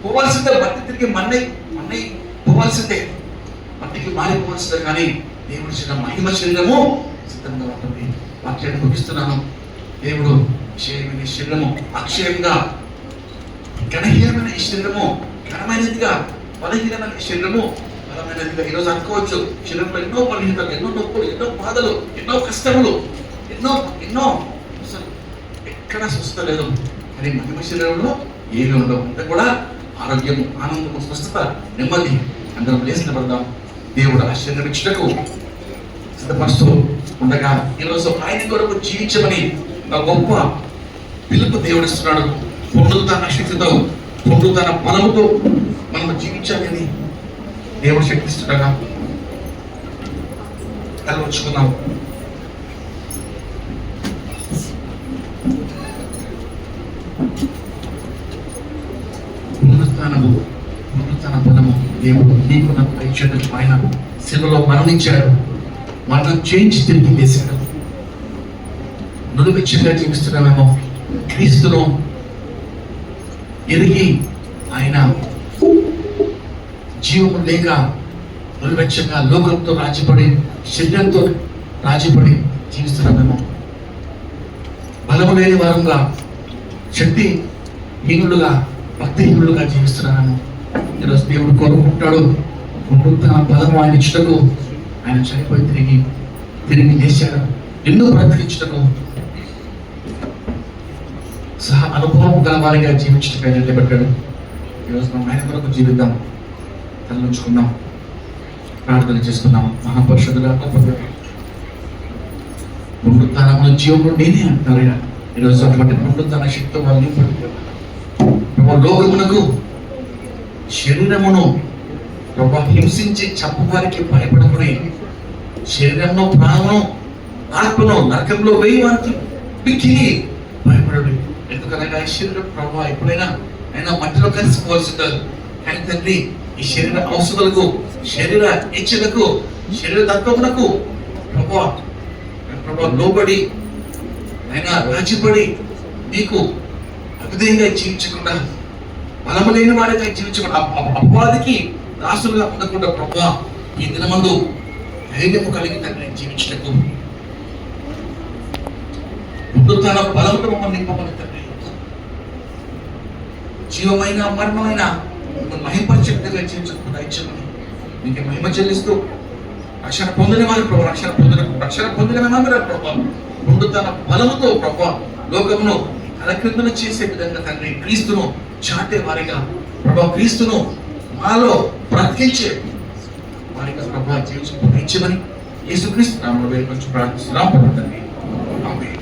పోవాల్సిందే, మట్టి తిరిగి మన్నై పోవాల్సిందే, మట్టికి మారిపోవాల్సిందే. కానీ దేవుడి శరీరం, మహిమ శరీరము సిద్ధంగా ఉంటుంది. వాక్యాన్ని ముగిస్తున్నాను. దేవుడు క్షయమైన శరీరము, అక్షయంగా ఘనహీనమైన ఈ శరీరము, ఘనమైనదిగా, బలహీనమైన ఈ శరీరము బలమైనదిగా. ఈరోజు అనుకోవచ్చు, శరీరంలో ఎన్నో బలహీనతలు, ఎన్నో నొప్పులు, ఎన్నో బాధలు, ఎన్నో కష్టములు, ఎన్నో అసలు ఎక్కడ స్వస్థత లేదు. కానీ మహిమ శరీరంలో ఏమి ఉండవు. అంతా కూడా ఆరోగ్యము, ఆనందము, స్వస్థత, నెమ్మది. అందరం లేచిన పడదాం. దేవుడు ఆశీర్వదించుటకు సిద్ధపరుస్తూ ఉండగా ఈరోజు ఆయన కొరకు జీవించమని ఒక గొప్ప పిలుపు దేవుడు ఇస్తున్నాడు. పునరుత్థాన శక్తితో, పునరుత్థాన బలముతో మనం జీవించాలని దేవుడు శక్తిస్తుండగా కలవచ్చుకున్నాం. పునరుత్థాన బలము దేవుడు నీకు నాకు ఇచ్చేటట్టు ఆయన శిలువలో మరణించాడు. మరణం చేయించి తిరిగి వేశాడు. నులువెచ్చగా జీవిస్తున్నామేమో, క్రీస్తును ఎరిగి ఆయన జీవము లేక నులువెచ్చగా లోకంతో రాజీపడి, శరీరంతో రాజీపడి జీవిస్తున్నామేమో. బలము లేని వారంగా, శక్తి హీనులుగా, భక్తిహీనులుగా జీవిస్తున్నామేమో. ఈరోజు దేవుడు కోరుకుంటాడు పునరుత్థాన బలము ఆయన ఇచ్చుటకు. ఆయన చనిపోయి తిరిగి లేచాడు. ఎన్నో బ్రతికించుటకు, సహా అనుభవం గల వారిగా జీవించటం నిలబెట్టాడు. ఈరోజు మనం ఆయన కొరకు జీవిద్దాం. తలలుంచుకుందాం, ప్రార్థన చేసుకుందాం. మహాపరిషుద్ధుడా, పునరుత్థానమును జీవమును నేనే అంటున్నారు. ఈరోజు అటువంటి పునరుద్ధరణ శక్తి వాళ్ళు నింపండి ప్రభా. లోకమునకు శరీరమును ప్రభా హింసించి చంపవారికి భయపడకుని శరీరంలో ప్రాణము ఆత్మను నరకంలో వేయవానికి మిక్కిలి భయపడడు. ఎందుకనగా ఈ శరీరం ప్రభా ఎప్పుడైనా అయినా మట్టిలో కలిసిపోవాల్సి కాదు. కానీ తండ్రి ఈ శరీర ఔషధాలకు, శరీర ఇచ్చలకు, శరీర తత్వమునకు ప్రభా లోబడి అయినా రాజీపడి నీకు అవిధేయంగా జీవించకుండా, బలము లేని వాడిగా జీవించకుండా, అపవాదికి దాసులుగా ఉండకుండా ప్రభా ఈ దినమందు ధైర్యము కలిగి తండ్రి జీవించటకు పునరుత్థాన బలముతో మమ్మల్ని నింపమని తండ్రి. జీవమైన మరణమైన మహిమపరిచే విధంగా జీవించకుండా దయచేయమని నీకు మహిమ చెల్లిస్తూ రక్షణ పొందిన వారి ప్రభావ, రక్షణ పొందిన మేమందరం ప్రభావ పునరుత్థాన బలముతో ప్రభావ లోకమును తలక్రిందులు చేసే విధంగా తండ్రి క్రీస్తును చాటే వారిగా ప్రభావ, క్రీస్తును మాలో బ్రతికించే వారిగా ప్రభావ జీవించమని యేసుక్రీస్తు నామములో వేడుకొని ప్రార్థిస్తున్నాం తండ్రి. ఆమేన్.